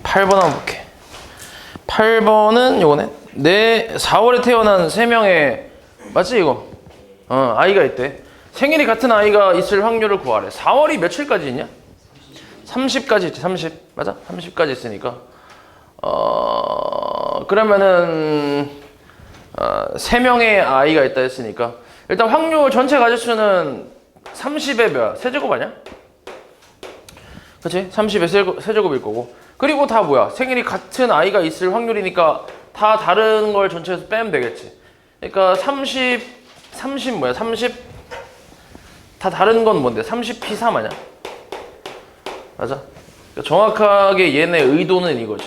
8번 한번 볼게. 8번은 요거네. 4월에 태어난 3명의 맞지 이거? 아이가 있대. 생일이 같은 아이가 있을 확률을 구하래. 4월이 며칠까지 있냐? 30까지 있지. 30 맞아? 30까지 있으니까 그러면은 3명의 아이가 있다 했으니까 일단 확률 전체 가짓수는 30의 몇? 세제곱 아니야? 그치? 30의 세제곱일 거고 그리고 다 뭐야? 생일이 같은 아이가 있을 확률이니까 다 다른 걸 전체에서 빼면 되겠지. 그러니까 30 뭐야? 30 다 다른 건 뭔데? 30p3 아니야? 맞아? 그러니까 정확하게 얘네 의도는 이거지.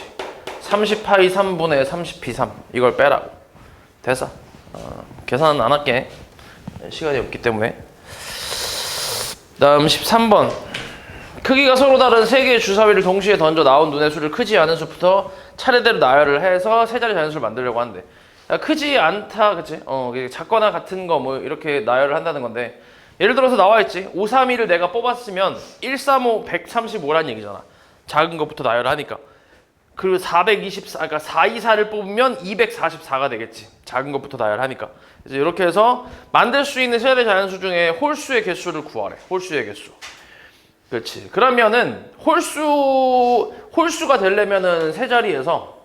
30파이 3분의 30p3 이걸 빼라고. 됐어. 계산 안 할게. 시간이 없기 때문에. 다음 13번. 크기가 서로 다른 3개의 주사위를 동시에 던져 나온 눈의 수를 크지 않은 수부터 차례대로 나열을 해서 세 자리 자연수를 만들려고 하는데 크지 않다, 그치? 작거나 같은 거 뭐 이렇게 나열을 한다는 건데 예를 들어서 나와 있지. 532를 내가 뽑았으면 135, 135란 얘기잖아. 작은 것부터 나열하니까. 그리고 424, 그러니까 424를 뽑으면 244가 되겠지. 작은 것부터 나열하니까. 그래서 이렇게 해서 만들 수 있는 세대 자연수 중에 홀수의 개수를 구하래. 홀수의 개수. 그렇지. 그러면은 홀수가 되려면은 세 자리에서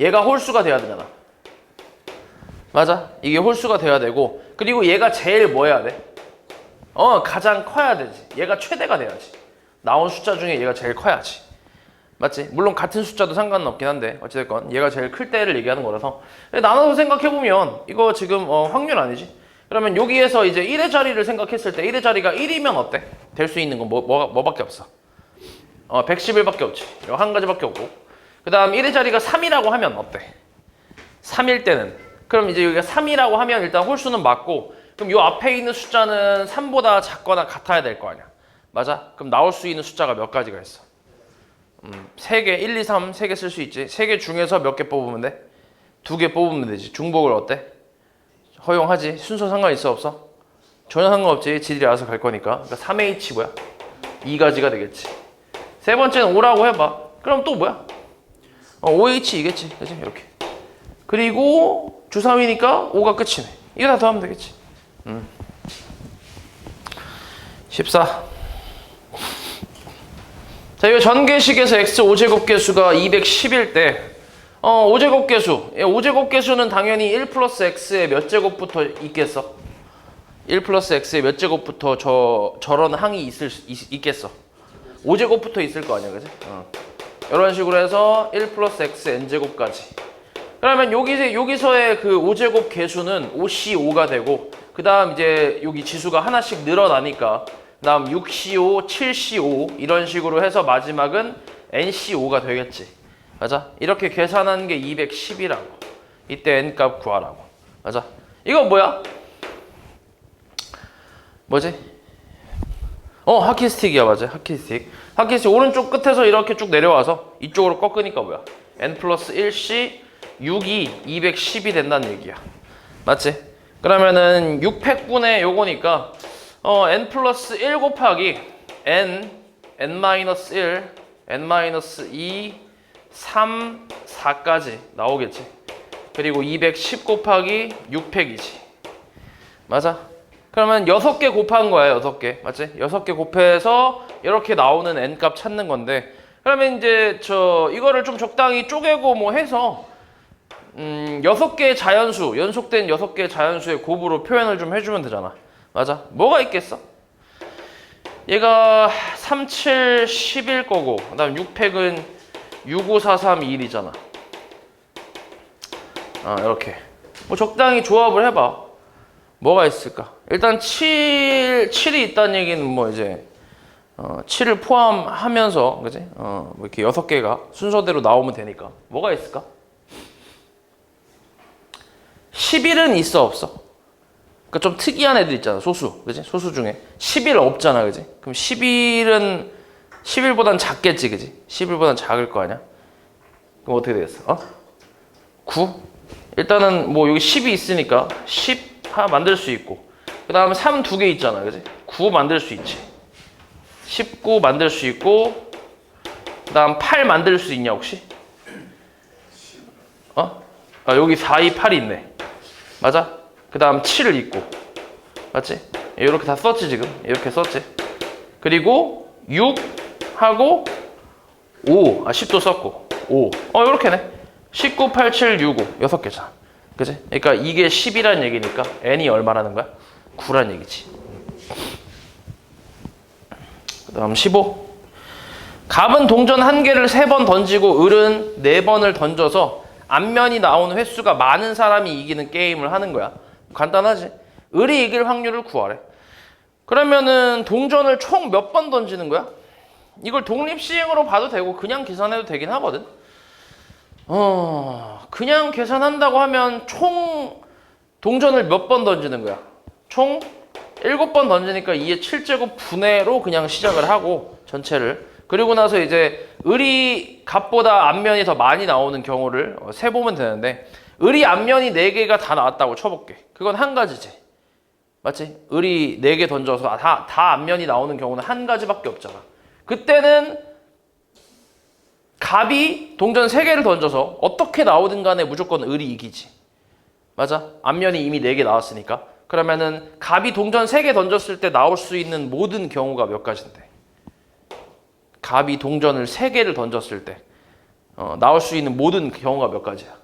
얘가 홀수가 돼야 되잖아. 맞아? 이게 홀수가 돼야 되고 그리고 얘가 제일 뭐 해야 돼? 가장 커야 되지. 얘가 최대가 돼야지. 나온 숫자 중에 얘가 제일 커야지. 맞지? 물론 같은 숫자도 상관은 없긴 한데 어찌됐건 얘가 제일 클 때를 얘기하는 거라서 나눠서 생각해보면 이거 지금 확률 아니지? 그러면 여기에서 이제 1의 자리를 생각했을 때 1의 자리가 1이면 어때? 될 수 있는 건 뭐밖에 없어? 111밖에 없지. 이거 한 가지밖에 없고 그 다음 1의 자리가 3이라고 하면 어때? 3일 때는 그럼 이제 여기가 3이라고 하면 일단 홀수는 맞고 그럼 요 앞에 있는 숫자는 3보다 작거나 같아야 될 거 아니야. 맞아? 그럼 나올 수 있는 숫자가 몇 가지가 있어? 3개, 1, 2, 3 3개 쓸 수 있지. 3개 중에서 몇 개 뽑으면 돼? 2개 뽑으면 되지. 중복을 어때? 허용하지. 순서 상관 있어 없어? 전혀 상관없지. 지들이 알아서 갈 거니까. 그러니까 3H 뭐야? 2가지가 되겠지. 세 번째는 5라고 해봐. 그럼 또 뭐야? 5H이겠지. 그치? 이렇게. 그리고 주사위니까 5가 끝이네. 이거 다 더하면 되겠지. 14. 자, 이 전개식에서 x 5제곱 개수가 210일 때 5제곱 개수. 5제곱 개수는 당연히 1 플러스 x의 몇 제곱부터 있겠어? 1 플러스 x의 몇 제곱부터 저런 항이 있겠어? 5제곱부터 있을 거 아니야, 그지? 이런 식으로 해서 1 플러스 x n제곱까지. 그러면 여기서의 그 5제곱 개수는 5C5가 되고 그 다음 이제 여기 지수가 하나씩 늘어나니까 그 다음 6C5, 7C5 이런 식으로 해서 마지막은 NC5가 되겠지. 맞아? 이렇게 계산한 게 210이라고. 이때 N값 구하라고. 맞아? 이거 뭐야? 뭐지? 하키스틱이야. 맞아. 하키스틱. 하키스틱 오른쪽 끝에서 이렇게 쭉 내려와서 이쪽으로 꺾으니까 뭐야? N 플러스 1C 6이 210이 된다는 얘기야. 맞지? 그러면은 600분의 요거니까 n 플러스 1 곱하기 n-1, n-2, 3, 4까지 나오겠지. 그리고 210 곱하기 600이지. 맞아? 그러면 6개 곱한 거야. 6개. 맞지? 6개 곱해서 이렇게 나오는 n값 찾는 건데 그러면 이제 이거를 좀 적당히 쪼개고 뭐 해서 6개의 자연수, 연속된 6개의 자연수의 곱으로 표현을 좀 해주면 되잖아. 맞아? 뭐가 있겠어? 얘가 3, 7, 10일 거고 그 다음 600은 6, 5, 4, 3, 2, 1이잖아. 이렇게 뭐 적당히 조합을 해봐. 뭐가 있을까? 일단 7이 있다는 얘기는 뭐 이제 7을 포함하면서 그지? 뭐 이렇게 6개가 순서대로 나오면 되니까 뭐가 있을까? 11은 있어 없어? 그러니까 좀 특이한 애들 있잖아. 소수. 그지? 소수 중에 10일 없잖아. 그지? 그럼 11은 11보단 작겠지. 그지? 11보단 작을 거 아니야? 그럼 어떻게 되겠어? 9? 일단은 뭐 여기 10이 있으니까 10 하나 만들 수 있고 그 다음에 3 두 개 있잖아. 그지? 9 만들 수 있지. 19 만들 수 있고 그 다음 8 만들 수 있냐 혹시? 여기 4, 2, 8이 있네. 맞아? 그 다음 7을 있고. 맞지? 이렇게 다 썼지 지금. 이렇게 썼지. 그리고 6하고 5. 10도 썼고 5. 이렇게네. 19, 8, 7, 6, 5. 6개잖아. 그치? 그러니까 이게 10이란 얘기니까 n이 얼마라는 거야? 9란 얘기지. 그 다음 15. 갑은 동전 1개를 3번 던지고 을은 4번을 던져서 앞면이 나오는 횟수가 많은 사람이 이기는 게임을 하는 거야. 간단하지? 을이 이길 확률을 구하래. 그러면은 동전을 총 몇 번 던지는 거야? 이걸 독립시행으로 봐도 되고 그냥 계산해도 되긴 하거든. 그냥 계산한다고 하면 총 동전을 몇 번 던지는 거야? 총 7번 던지니까 2의 7제곱 분해로 그냥 시작을 하고 전체를. 그리고 나서 이제 을이 갑보다 앞면이 더 많이 나오는 경우를 세보면 되는데 을이 앞면이 4개가 다 나왔다고 쳐볼게. 그건 한 가지지. 맞지? 을이 4개 던져서 다 앞면이 나오는 경우는 한 가지밖에 없잖아. 그때는 갑이 동전 3개를 던져서 어떻게 나오든 간에 무조건 을이 이기지. 맞아? 앞면이 이미 4개 나왔으니까. 그러면은 갑이 동전 3개 던졌을 때 나올 수 있는 모든 경우가 몇 가지인데? 갑이 동전을 3개를 던졌을 때 나올 수 있는 모든 경우가 몇 가지야?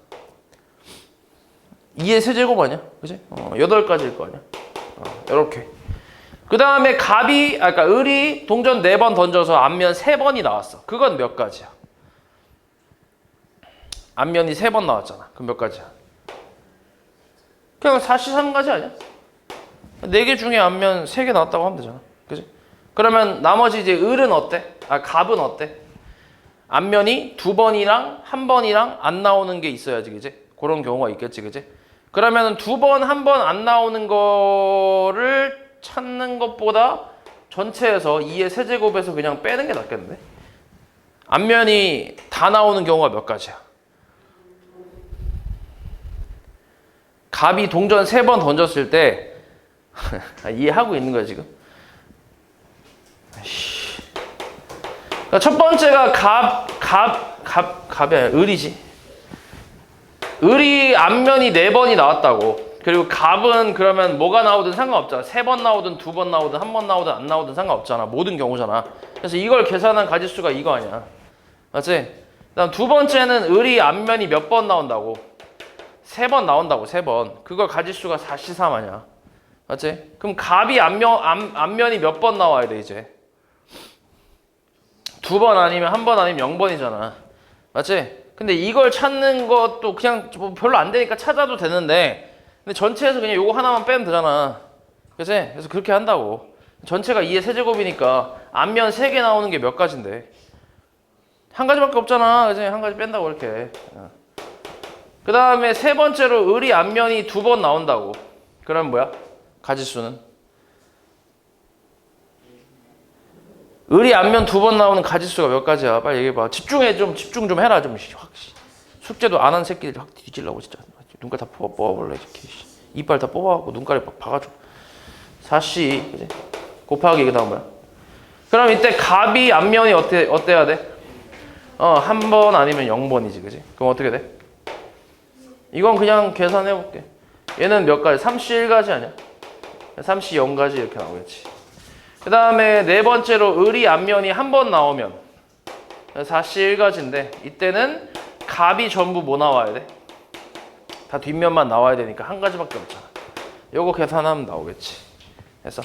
2의 세제곱 아니야? 그치? 8가지일 거 아니야? 이렇게. 그 다음에 그러니까 을이 동전 4번 던져서 앞면 3번이 나왔어. 그건 몇 가지야? 앞면이 3번 나왔잖아. 그럼 몇 가지야? 그냥 43가지 아니야? 4개 중에 앞면 3개 나왔다고 하면 되잖아. 그치? 그러면 나머지 이제 을은 어때? 갑은 어때? 앞면이 2번이랑 1번이랑 안 나오는 게 있어야지, 그지? 그런 경우가 있겠지, 그지? 그러면은 2번, 1번 안 나오는 거를 찾는 것보다 전체에서 2의 세제곱에서 그냥 빼는 게 낫겠는데? 앞면이 다 나오는 경우가 몇 가지야? 갑이 동전 3번 던졌을 때 이해하고 있는 거야, 지금? 그러니까 첫 번째가 갑이 아니라 을이지. 을이 앞면이 4번이 나왔다고. 그리고 갑은 그러면 뭐가 나오든 상관없잖아. 3번 나오든 2번 나오든 1번 나오든 안 나오든 상관없잖아. 모든 경우잖아. 그래서 이걸 계산한 가지수가 이거 아니야. 맞지? 그다음 두 번째는 을이 앞면이 몇 번 나온다고? 3번 나온다고. 3번. 그걸 가지수가 43 아니야. 맞지? 그럼 갑이 앞면이 몇 번 나와야 돼 이제? 2번 아니면 1번 아니면 0번이잖아. 맞지? 근데 이걸 찾는 것도 그냥 뭐 별로 안 되니까 찾아도 되는데 근데 전체에서 그냥 요거 하나만 빼면 되잖아. 그치? 그래서 그렇게 한다고. 전체가 2의 세제곱이니까 앞면 3개 나오는 게 몇 가지인데? 한 가지밖에 없잖아. 그치? 한 가지 뺀다고 이렇게. 그 다음에 세 번째로 을이 앞면이 2번 나온다고. 그럼 뭐야? 가지수는? 을이 앞면 2번 나오는 가지수가 몇 가지야? 빨리 얘기해봐. 집중 좀 해라. 좀 숙제도 안 한 새끼들 확 뒤질라고 진짜. 눈깔 다 뽑아볼래 이렇게. 이빨 다 뽑아갖고 눈깔에 막 박아줘. 4C 그지? 곱하기 그 다음 뭐야? 그럼 이때 갑이 앞면이 어때야 돼? 1번 아니면 0번이지 그지? 그럼 어떻게 돼? 이건 그냥 계산해볼게. 얘는 몇 가지? 3C1가지 아니야? 3C 0가지 이렇게 나오겠지. 그 다음에 네 번째로 을이 앞면이 1번 나오면 4C 1가지인데 이때는 갑이 전부 뭐 나와야 돼? 다 뒷면만 나와야 되니까 한 가지밖에 없잖아. 요거 계산하면 나오겠지. 됐어?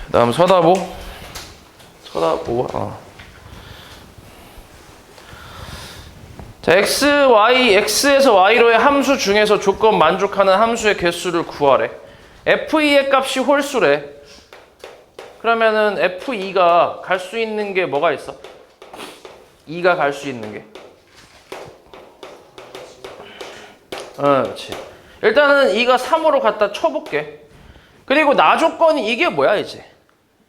그 다음 서다보. 자, x에서 y로의 함수 중에서 조건 만족하는 함수의 개수를 구하래. f2의 값이 홀수래. 그러면은 f2가 갈 수 있는 게 뭐가 있어? 2가 갈 수 있는 게. 그렇지. 일단은 2가 3으로 갖다 쳐볼게. 그리고 나 조건이 이게 뭐야 이제?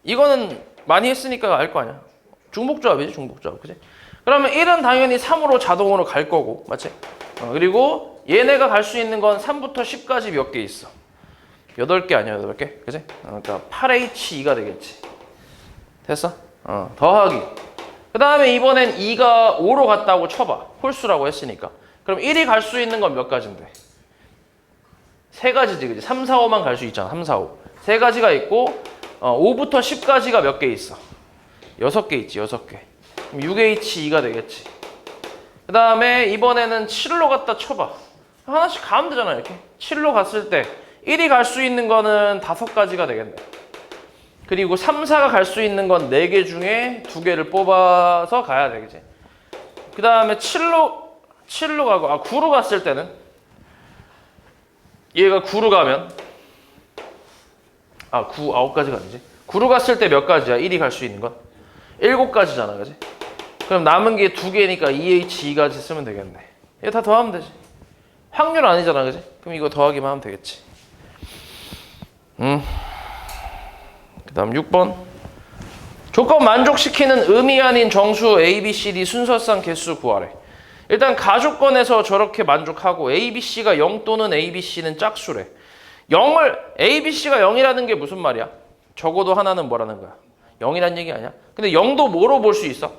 이거는 많이 했으니까 알 거 아니야. 중복조합이지 중복조합. 그치? 그러면 1은 당연히 3으로 자동으로 갈 거고. 맞지? 그리고 얘네가 갈 수 있는 건 3부터 10까지 몇 개 있어? 8개 아니야 8개? 그치? 그러니까 8H2가 되겠지. 됐어? 더하기. 그 다음에 이번엔 2가 5로 갔다고 쳐봐. 홀수라고 했으니까. 그럼 1이 갈 수 있는 건 몇 가지인데? 세 가지지, 그지? 3, 4, 5만 갈 수 있잖아. 3, 4, 5. 세 가지가 있고, 5부터 10까지가 몇 개 있어? 6개 있지, 6개. 그럼 6H2가 되겠지. 그 다음에 이번에는 7로 갖다 쳐봐. 하나씩 가면 되잖아, 이렇게. 7로 갔을 때 1이 갈 수 있는 거는 5가지가 되겠네. 그리고 3, 4가 갈 수 있는 건 4개 중에 2개를 뽑아서 가야 되겠지. 그 다음에 7로 가고, 9로 갔을 때는 얘가 9로 가면 9가지가 아니지. 9로 갔을 때 몇 가지야? 1이 갈 수 있는 건? 7가지잖아, 그지? 그럼 남은 게 2개니까 2H2까지 쓰면 되겠네. 이거 다 더하면 되지. 확률 아니잖아, 그지? 그럼 이거 더하기만 하면 되겠지. 그 다음 6번. 조건 만족시키는 의미 아닌 정수 A, B, C, D 순서상 개수 구하래. 일단 가조건에서 저렇게 만족하고 A, B, C가 0 또는 A, B, C는 짝수래. A, B, C가 0이라는 게 무슨 말이야? 적어도 하나는 뭐라는 거야? 0이란 얘기 아니야? 근데 0도 뭐로 볼 수 있어?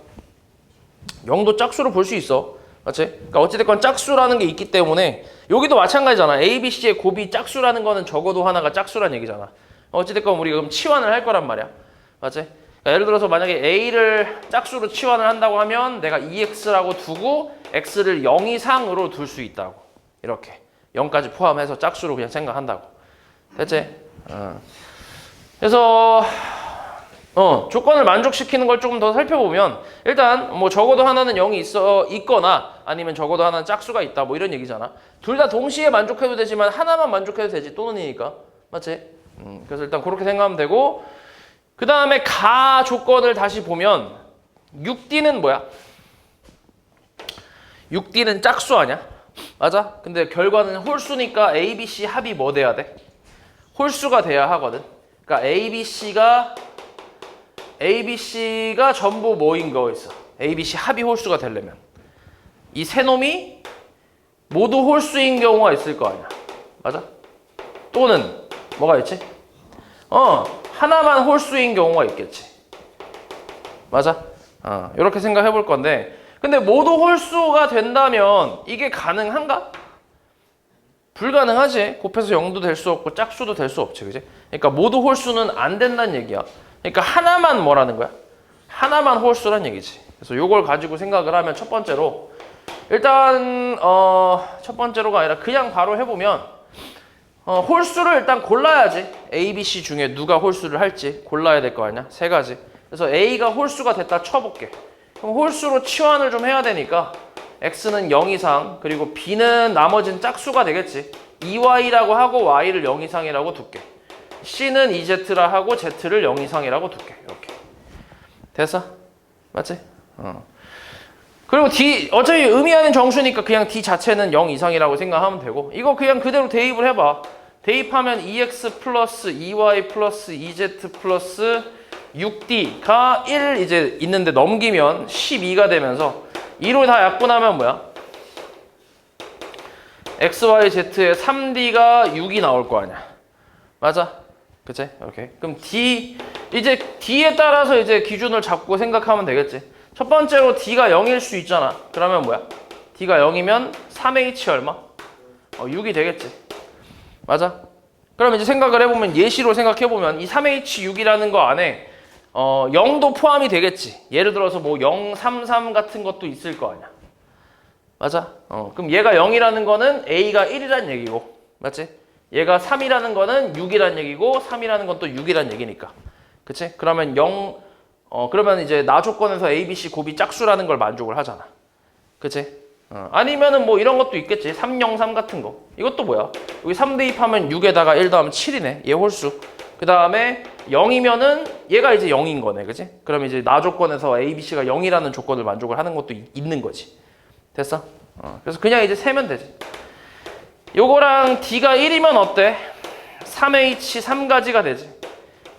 0도 짝수로 볼 수 있어. 맞지? 그러니까 어찌됐건 짝수라는 게 있기 때문에 여기도 마찬가지잖아. A, B, C의 곱이 짝수라는 거는 적어도 하나가 짝수란 얘기잖아. 어찌됐건 우리가 그럼 치환을 할 거란 말이야. 맞지? 그러니까 예를 들어서 만약에 A를 짝수로 치환을 한다고 하면 내가 2X라고 두고 X를 0 이상으로 둘 수 있다고. 이렇게 0까지 포함해서 짝수로 그냥 생각한다고. 됐지? 그래서 조건을 만족시키는 걸 조금 더 살펴보면 일단 뭐 적어도 하나는 0이 있거나 아니면 적어도 하나는 짝수가 있다 뭐 이런 얘기잖아. 둘 다 동시에 만족해도 되지만 하나만 만족해도 되지. 또는이니까. 맞지? 그래서 일단 그렇게 생각하면 되고 그 다음에 가 조건을 다시 보면 6D는 뭐야? 6D는 짝수 아니야? 맞아? 근데 결과는 홀수니까 A, B, C 합이 뭐 돼야 돼? 홀수가 돼야 하거든. 그러니까 A, B, C가 전부 뭐인 거 있어? A, B, C 합이 홀수가 되려면 이 세 놈이 모두 홀수인 경우가 있을 거 아니야. 맞아? 또는 뭐가 있지? 하나만 홀수인 경우가 있겠지. 맞아? 이렇게 생각해 볼 건데 근데 모두 홀수가 된다면 이게 가능한가? 불가능하지. 곱해서 0도 될 수 없고 짝수도 될 수 없지. 그지? 그러니까 모두 홀수는 안 된다는 얘기야. 그러니까 하나만 뭐라는 거야? 하나만 홀수란 얘기지. 그래서 이걸 가지고 생각을 하면 첫 번째로 일단 첫 번째로가 아니라 그냥 바로 해보면 홀수를 일단 골라야지. A, B, C 중에 누가 홀수를 할지 골라야 될 거 아니야? 세 가지. 그래서 A가 홀수가 됐다 쳐볼게. 그럼 홀수로 치환을 좀 해야 되니까 X는 0 이상 그리고 B는 나머지는 짝수가 되겠지. 2Y라고 하고 Y를 0 이상이라고 둘게. C는 2Z라 하고 Z를 0 이상이라고 둘게. 이렇게. 됐어? 맞지? 그리고 D 어차피 의미하는 정수니까 그냥 D 자체는 0 이상이라고 생각하면 되고 이거 그냥 그대로 대입을 해봐. 대입하면 2X 플러스 2Y 플러스 2Z 플러스 6D가 1 이제 있는데 넘기면 12가 되면서 2로 다 약분하면 뭐야? X, Y, Z에 3D가 6이 나올 거 아니야. 맞아? 그치? 이렇게. 그럼 이제 D에 따라서 이제 기준을 잡고 생각하면 되겠지. 첫 번째로 D가 0일 수 있잖아. 그러면 뭐야? D가 0이면 3H 얼마? 6이 되겠지. 맞아? 그럼 이제 생각을 해보면 예시로 생각해보면 이 3H6이라는 거 안에 0도 포함이 되겠지. 예를 들어서 뭐 033 같은 것도 있을 거 아니야. 맞아? 그럼 얘가 0이라는 거는 A가 1이란 얘기고. 맞지? 얘가 3이라는 거는 6이란 얘기고 3이라는 건 또 6이란 얘기니까. 그치? 그러면 그러면 이제 나 조건에서 A, B, C 곱이 짝수라는 걸 만족을 하잖아. 그치? 아니면은 뭐 이런 것도 있겠지. 303 같은 거. 이것도 뭐야? 여기 3 대입하면 6에다가 1 더하면 7이네. 얘 홀수. 그 다음에 0이면은 얘가 이제 0인 거네. 그치? 그럼 이제 나 조건에서 A, B, C가 0이라는 조건을 만족을 하는 것도 있는 거지. 됐어? 그래서 그냥 이제 세면 되지. 요거랑 D가 1이면 어때? 3H 3가지가 되지.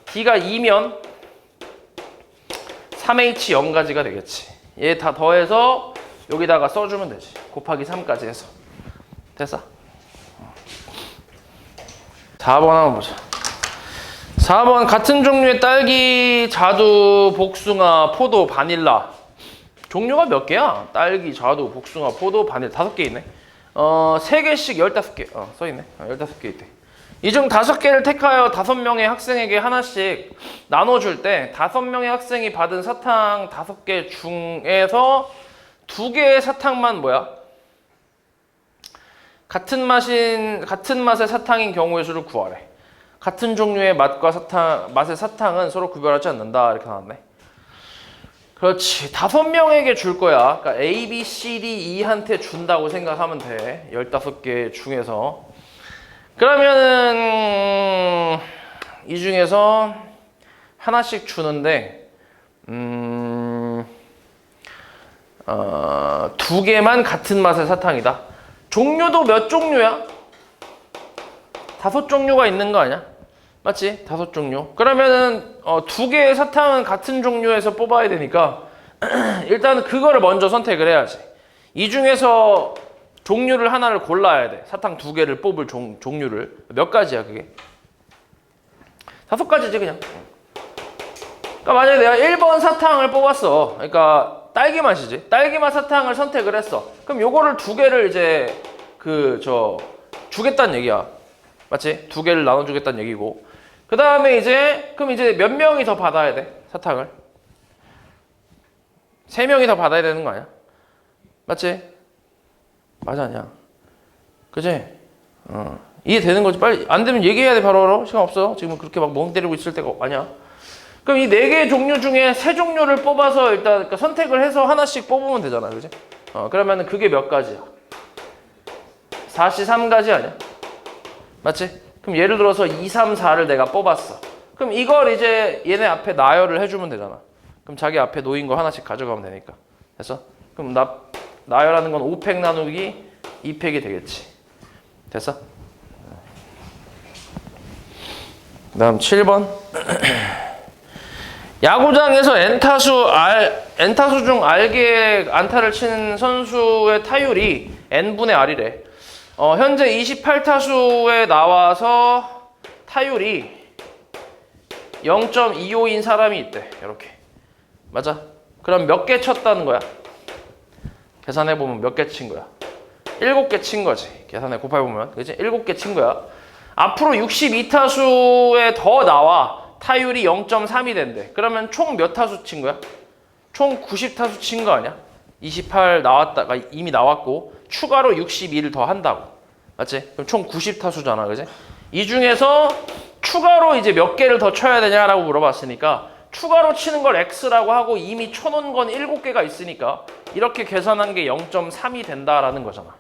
D가 2면 3H 0가지가 되겠지. 얘 다 더해서 여기다가 써주면 되지. 곱하기 3까지 해서. 됐어? 4번 한번 보자. 4번 같은 종류의 딸기, 자두, 복숭아, 포도, 바닐라. 종류가 몇 개야? 딸기, 자두, 복숭아, 포도, 바닐라 5개 있네. 3개씩 15개. 써있네. 15개 있대. 이 중 5개를 택하여 5명의 학생에게 하나씩 나눠줄 때 5명의 학생이 받은 사탕 5개 중에서 2개의 사탕만 뭐야? 같은 맛의 사탕인 경우의 수를 구하래. 같은 종류의 맛의 사탕은 서로 구별하지 않는다. 이렇게 나왔네. 그렇지. 5명에게 줄 거야. 그러니까 A, B, C, D, E한테 준다고 생각하면 돼. 15개 중에서. 그러면은 이 중에서 하나씩 주는데 2개만 같은 맛의 사탕이다. 종류도 몇 종류야? 5종류가 있는 거 아니야? 맞지? 5종류. 그러면은 2개의 사탕은 같은 종류에서 뽑아야 되니까 일단 그거를 먼저 선택을 해야지. 이 중에서 종류를 하나를 골라야 돼. 사탕 2개를 뽑을 종류를. 몇 가지야 그게? 5가지지 그냥. 그러니까 만약에 내가 1번 사탕을 뽑았어. 그러니까 딸기 맛이지. 딸기 맛 사탕을 선택을 했어. 그럼 요거를 2개를 이제 주겠다는 얘기야. 맞지? 2개를 나눠주겠다는 얘기고. 그 다음에 그럼 이제 몇 명이 더 받아야 돼? 사탕을. 3명이 더 받아야 되는 거 아니야? 맞지? 맞아, 아니야? 그치? 이해되는 거지? 빨리, 안 되면 얘기해야 돼, 바로. 시간 없어. 지금 그렇게 막 멍 때리고 있을 때가 아니야. 그럼 이 4개의 종류 중에 3종류를 뽑아서 일단 그러니까 선택을 해서 하나씩 뽑으면 되잖아. 그지? 그러면은 그게 몇 가지야? 4C3가지 아니야? 맞지? 그럼 예를 들어서 2, 3, 4를 내가 뽑았어. 그럼 이걸 이제 얘네 앞에 나열을 해주면 되잖아. 그럼 자기 앞에 놓인 거 하나씩 가져가면 되니까. 됐어? 그럼 나열하는 건 5팩 나누기 2팩이 되겠지. 됐어? 그 다음 7번. 야구장에서 N타수 중 R개의 안타를 치는 선수의 타율이 N분의 R이래. 현재 28타수에 나와서 타율이 0.25인 사람이 있대. 이렇게. 맞아? 그럼 몇 개 쳤다는 거야? 계산해보면 몇 개 친 거야? 7개 친 거지. 계산해 곱해보면. 그치? 7개 친 거야. 앞으로 62타수에 더 나와. 타율이 0.3이 된대. 그러면 총 몇 타수 친 거야? 총 90타수 친 거 아니야? 28 나왔다가 이미 나왔고 추가로 62를 더 한다고. 맞지? 그럼 총 90타수잖아. 그지? 이 중에서 추가로 이제 몇 개를 더 쳐야 되냐라고 물어봤으니까 추가로 치는 걸 X라고 하고 이미 쳐놓은 건 7개가 있으니까 이렇게 계산한 게 0.3이 된다라는 거잖아.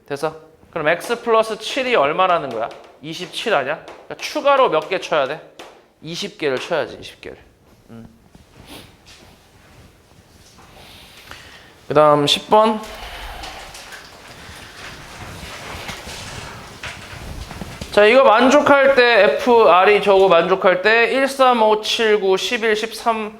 됐어? 그럼 X 플러스 7이 얼마라는 거야? 27 아니야? 그러니까 추가로 몇 개 쳐야 돼? 20개를 쳐야지. 20개를. 그 다음 10번. 자, 이거 만족할 때 FR이 저거 만족할 때 1, 3, 5, 7, 9, 11, 13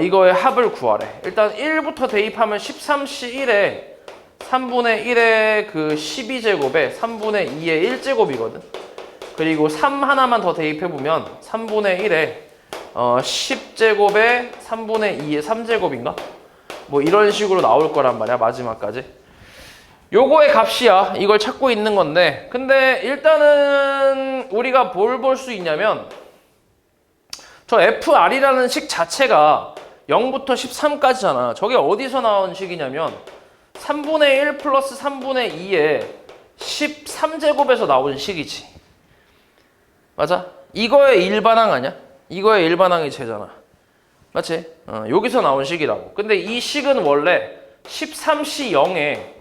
이거의 합을 구하래. 일단 1부터 대입하면 13C1에 3분의 1의 그 12제곱에 3분의 2의 1제곱이거든. 그리고 3 하나만 더 대입해보면 3분의 1에 10제곱에 3분의 2의 3제곱인가? 뭐 이런 식으로 나올 거란 말이야. 마지막까지. 요거의 값이야. 이걸 찾고 있는 건데 근데 일단은 우리가 뭘 볼 수 있냐면 저 FR이라는 식 자체가 0부터 13까지잖아. 저게 어디서 나온 식이냐면 3분의 1 플러스 3분의 2의 13제곱에서 나온 식이지. 맞아? 이거의 일반항 아니야? 이거의 일반항이 쟤잖아. 맞지? 여기서 나온 식이라고. 근데 이 식은 원래 13C0에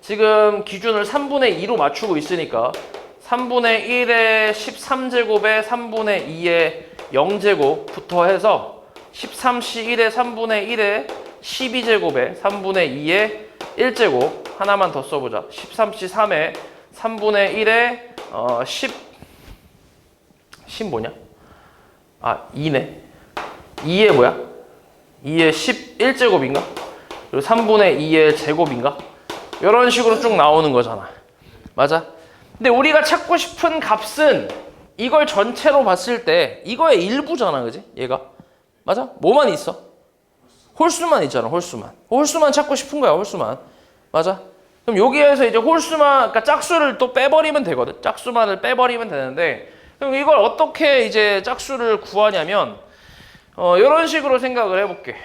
지금 기준을 3분의 2로 맞추고 있으니까 3분의 1의 13제곱에 3분의 2의 0제곱부터 해서 13C1의 3분의 1의 12제곱에 3분의 2의 1제곱 하나만 더 써보자. 13C3에 3분의 1의 10 뭐냐? 2네. 2의 뭐야? 2의 11제곱인가? 그리고 3분의 2의 제곱인가? 이런 식으로 쭉 나오는 거잖아. 맞아? 근데 우리가 찾고 싶은 값은 이걸 전체로 봤을 때 이거의 일부잖아, 그지? 얘가 맞아? 뭐만 있어? 홀수만 있잖아, 홀수만. 홀수만 찾고 싶은 거야, 홀수만. 맞아? 그럼 여기에서 이제 홀수만, 그러니까 짝수를 또 빼버리면 되거든. 짝수만을 빼버리면 되는데, 그럼 이걸 어떻게 이제 짝수를 구하냐면, 이런 식으로 생각을 해볼게.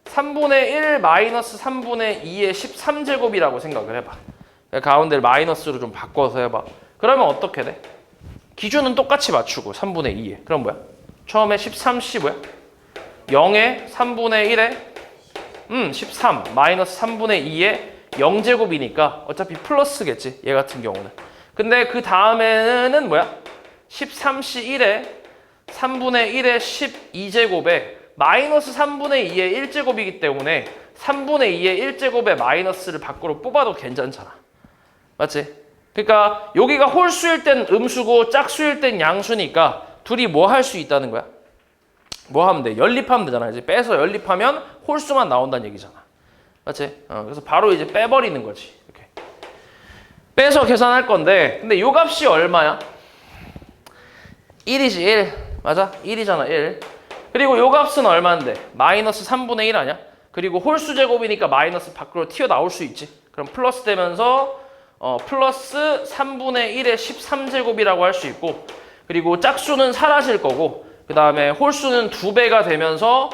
3분의 1 마이너스 3분의 2의 13제곱이라고 생각을 해봐. 가운데를 마이너스로 좀 바꿔서 해봐. 그러면 어떻게 돼? 기준은 똑같이 맞추고 3분의 2에. 그럼 뭐야? 처음에 13씨 뭐야? 0에 3분의 1에 13 마이너스 3분의 2에 0제곱이니까 어차피 플러스겠지. 얘 같은 경우는. 근데 그 다음에는 뭐야? 13씨 1에 3분의 1에 12제곱에 마이너스 3분의 2의 1제곱이기 때문에 3분의 2의 1제곱의 마이너스를 밖으로 뽑아도 괜찮잖아. 맞지? 그러니까 여기가 홀수일 땐 음수고 짝수일 땐 양수니까 둘이 뭐 할 수 있다는 거야? 뭐 하면 돼? 연립하면 되잖아. 이제 빼서 연립하면 홀수만 나온다는 얘기잖아. 맞지? 그래서 바로 이제 빼버리는 거지. 이렇게. 빼서 계산할 건데 근데 요 값이 얼마야? 1이지 1. 맞아? 1이잖아 1. 그리고 요 값은 얼마인데? 마이너스 3분의 1 아니야? 그리고 홀수 제곱이니까 마이너스 밖으로 튀어나올 수 있지. 그럼 플러스 되면서 플러스 3분의 1의 13제곱이라고 할 수 있고 그리고 짝수는 사라질 거고 그 다음에 홀수는 2배가 되면서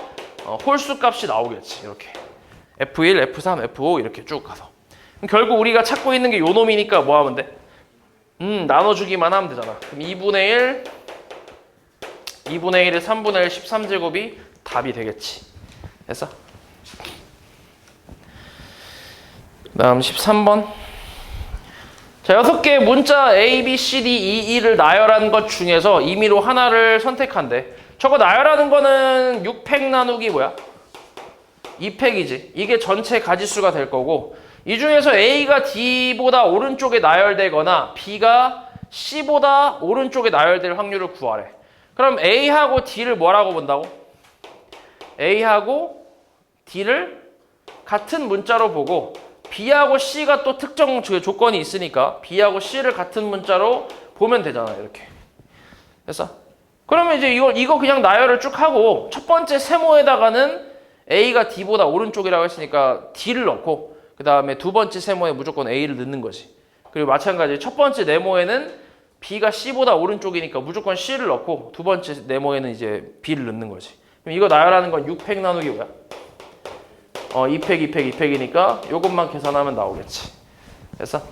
홀수 값이 나오겠지. 이렇게 F1, F3, F5 이렇게 쭉 가서 그럼 결국 우리가 찾고 있는 게 요 놈이니까 뭐 하면 돼? 나눠주기만 하면 되잖아. 그럼 2분의 1에 3분의 1 13제곱이 답이 되겠지. 됐어? 그 다음 13번. 자, 6개의 문자 A, B, C, D, E, E를 나열한 것 중에서 임의로 하나를 선택한대. 저거 나열하는 거는 6팩 나누기 뭐야? 2팩이지. 이게 전체 가지수가 될 거고 이 중에서 A가 D보다 오른쪽에 나열되거나 B가 C보다 오른쪽에 나열될 확률을 구하래. 그럼 A하고 D를 뭐라고 본다고? A하고 D를 같은 문자로 보고 B하고 C가 또 특정 조건이 있으니까 B하고 C를 같은 문자로 보면 되잖아. 이렇게. 됐어? 그러면 이제 이거 그냥 나열을 쭉 하고 첫 번째 세모에다가는 A가 D보다 오른쪽이라고 했으니까 D를 넣고 그 다음에 두 번째 세모에 무조건 A를 넣는 거지. 그리고 마찬가지 첫 번째 네모에는 B가 C보다 오른쪽이니까 무조건 C를 넣고 두 번째 네모에는 이제 B를 넣는 거지. 그럼 이거 나열하는 건 6팩 나누기 뭐야? 2팩, 2팩, 2팩이니까 요것만 계산하면 나오겠지. 됐어?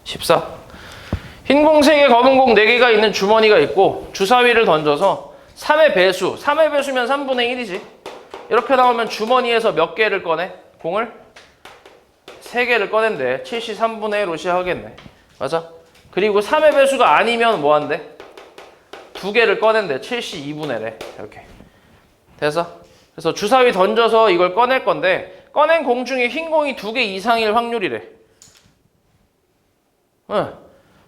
14. 흰 공 3개, 검은 공 4개가 있는 주머니가 있고 주사위를 던져서 3의 배수, 3의 배수면 3분의 1이지. 이렇게 나오면 주머니에서 몇 개를 꺼내? 공을? 3개를 꺼낸대. 7시 3분의 1로 시작하겠네. 맞아? 그리고 3의 배수가 아니면 뭐 한대? 2개를 꺼낸대. 7시 2분의 1에. 이렇게. 됐어? 그래서 주사위 던져서 이걸 꺼낼 건데 꺼낸 공 중에 흰 공이 2개 이상일 확률이래. 응.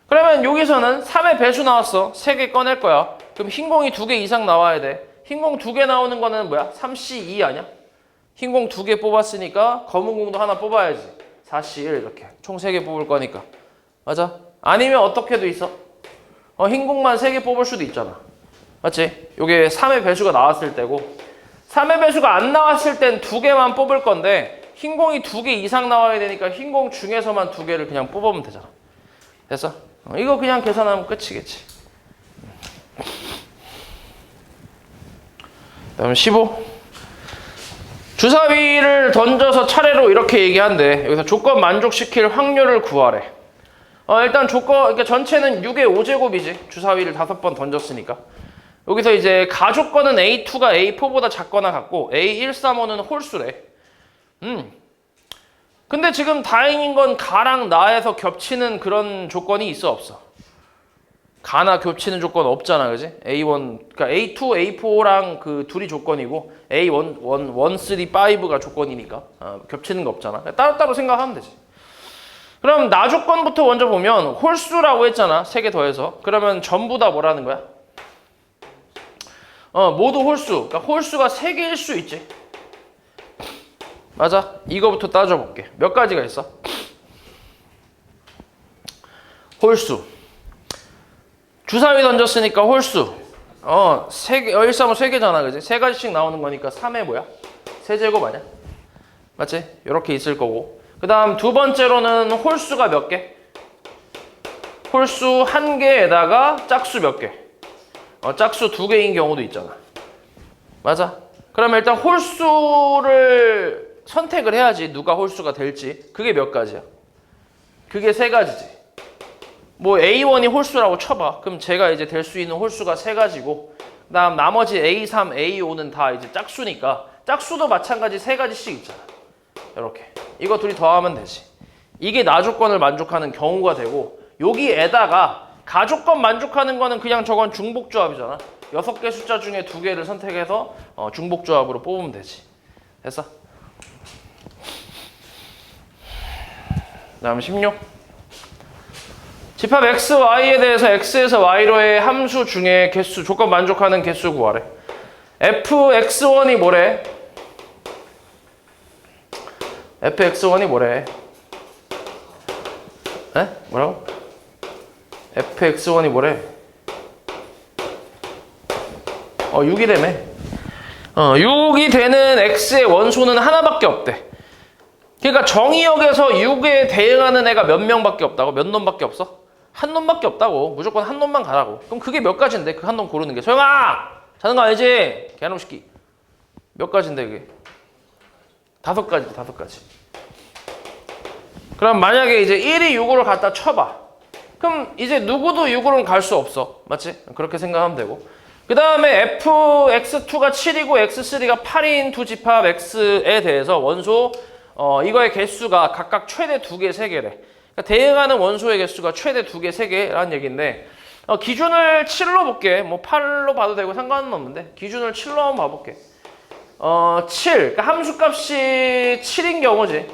그러면 여기서는 3의 배수 나왔어. 3개 꺼낼 거야. 그럼 흰 공이 2개 이상 나와야 돼. 흰 공 2개 나오는 거는 뭐야? 3C2 아니야? 흰 공 2개 뽑았으니까 검은 공도 하나 뽑아야지. 4C1 이렇게. 총 3개 뽑을 거니까. 맞아? 아니면 어떻게도 있어? 흰 공만 3개 뽑을 수도 있잖아. 맞지? 요게 3의 배수가 나왔을 때고 3의 배수가 안 나왔을 땐 2개만 뽑을 건데 흰 공이 2개 이상 나와야 되니까 흰 공 중에서만 2개를 그냥 뽑으면 되잖아. 됐어? 이거 그냥 계산하면 끝이겠지. 다음 15. 주사위를 던져서 차례로 이렇게 얘기한대. 여기서 조건 만족시킬 확률을 구하래. 일단 조건, 그러니까 전체는 6의 5제곱이지. 주사위를 5번 던졌으니까. 여기서 이제 가조건은 A2가 A4보다 작거나 같고 A135는 홀수래. 근데 지금 다행인 건 가랑 나에서 겹치는 그런 조건이 있어 없어? 가나 겹치는 조건 없잖아, 그지? A1, 그러니까 A2, A4랑 그 둘이 조건이고 A1, 1, 3, 5가 조건이니까 겹치는 거 없잖아. 따로따로 생각하면 되지. 그럼 나 조건부터 먼저 보면 홀수라고 했잖아, 3개 더해서. 그러면 전부 다 뭐라는 거야? 모두 홀수. 그러니까 홀수가 3개일 수 있지. 맞아? 이거부터 따져볼게. 몇 가지가 있어? 홀수. 주사위 던졌으니까 홀수. 3개, 1, 3은 3개잖아, 그지? 3가지씩 나오는 거니까 3의 뭐야? 세제곱 아니야? 맞지? 이렇게 있을 거고. 그 다음 두 번째로는 홀수가 몇 개? 홀수 1개에다가 짝수 몇 개? 짝수 2개인 경우도 있잖아. 맞아? 그러면 일단 홀수를 선택을 해야지. 누가 홀수가 될지. 그게 몇 가지야? 그게 3가지지. 뭐 A1이 홀수라고 쳐봐. 그럼 제가 이제 될 수 있는 홀수가 3가지고, 그 다음 나머지 A3, A5는 다 이제 짝수니까 짝수도 마찬가지 3가지씩 있잖아. 이렇게 이거 둘이 더하면 되지. 이게 나조건을 만족하는 경우가 되고, 여기에다가 가조건 만족하는 거는 그냥 저건 중복조합이잖아. 6개 숫자 중에 2개를 선택해서 중복조합으로 뽑으면 되지. 됐어? 다음 16. 집합 x, y에 대해서 x에서 y로의 함수 중에 개수, 조건 만족하는 개수 구하래. fx1이 뭐래? fx1이 뭐래? 에? 뭐라고? fx1이 뭐래? 6이라며. 6이 되는 x의 원소는 하나밖에 없대. 그러니까 정의역에서 6에 대응하는 애가 몇 명밖에 없다고? 몇 놈밖에 없어? 한 놈밖에 없다고. 무조건 한 놈만 가라고. 그럼 그게 몇 가지인데? 그 한 놈 고르는 게. 소영아! 자는 거 아니지? 개놈 새끼. 몇 가지인데 그게? 5가지, 5가지. 그럼 만약에 이제 1이 6으로 갖다 쳐봐. 그럼 이제 누구도 6으로는 갈 수 없어. 맞지? 그렇게 생각하면 되고. 그 다음에 fx2가 7이고 x3가 8인 두 집합 x에 대해서 원소 이거의 개수가 각각 최대 2개, 3개래. 그러니까 대응하는 원소의 개수가 최대 2개, 3개라는 얘기인데, 기준을 7로 볼게. 뭐 8로 봐도 되고 상관은 없는데 기준을 7로 한번 봐볼게. 7, 그러니까 함수값이 7인 경우지.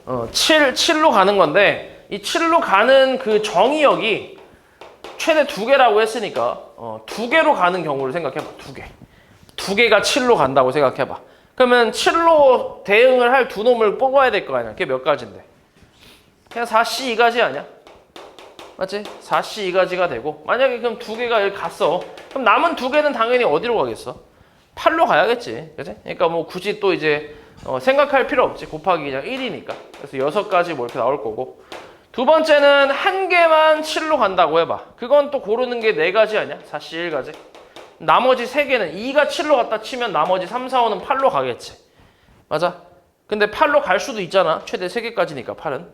7로 가는 건데, 이 7로 가는 그 정의역이 최대 2개라고 했으니까 2개로 가는 경우를 생각해봐. 2개. 2개가 7로 간다고 생각해봐. 그러면 7로 대응을 할 두 놈을 뽑아야 될 거 아니야. 그게 몇 가지인데? 그냥 4C 2가지 아니야? 맞지? 4C 2가지가 되고, 만약에 그럼 2개가 여기 갔어. 그럼 남은 2개는 당연히 어디로 가겠어? 8로 가야겠지. 그치? 그러니까 뭐 굳이 또 이제 생각할 필요 없지. 곱하기 그냥 1이니까. 그래서 6가지 뭐 이렇게 나올 거고. 두 번째는 1개만 7로 간다고 해봐. 그건 또 고르는 게 4가지 아니야? 4C 1가지. 나머지 3개는 2가 7로 갔다 치면 나머지 3, 4, 5는 8로 가겠지. 맞아? 근데 8로 갈 수도 있잖아. 최대 3개까지니까 8은.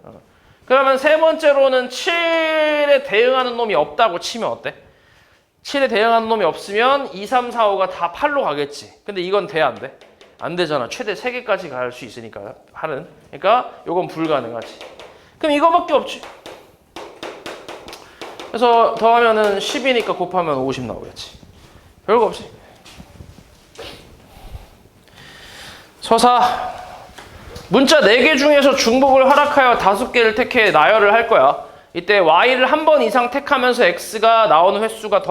그러면 세 번째로는 7에 대응하는 놈이 없다고 치면 어때? 7에 대응하는 놈이 없으면 2, 3, 4, 5가 다 8로 가겠지. 근데 이건 돼, 안 돼? 안 되잖아. 최대 3개까지 갈 수 있으니까 8은. 그러니까 이건 불가능하지. 그럼 이거밖에 없지. 그래서 더하면은 10이니까 곱하면 50 나오겠지. 별거 없지. 서사. 문자 4개 중에서 중복을 허락하여 5개를 택해 나열을 할 거야. 이때 y를 한 번 이상 택하면서 x가 나오는 횟수가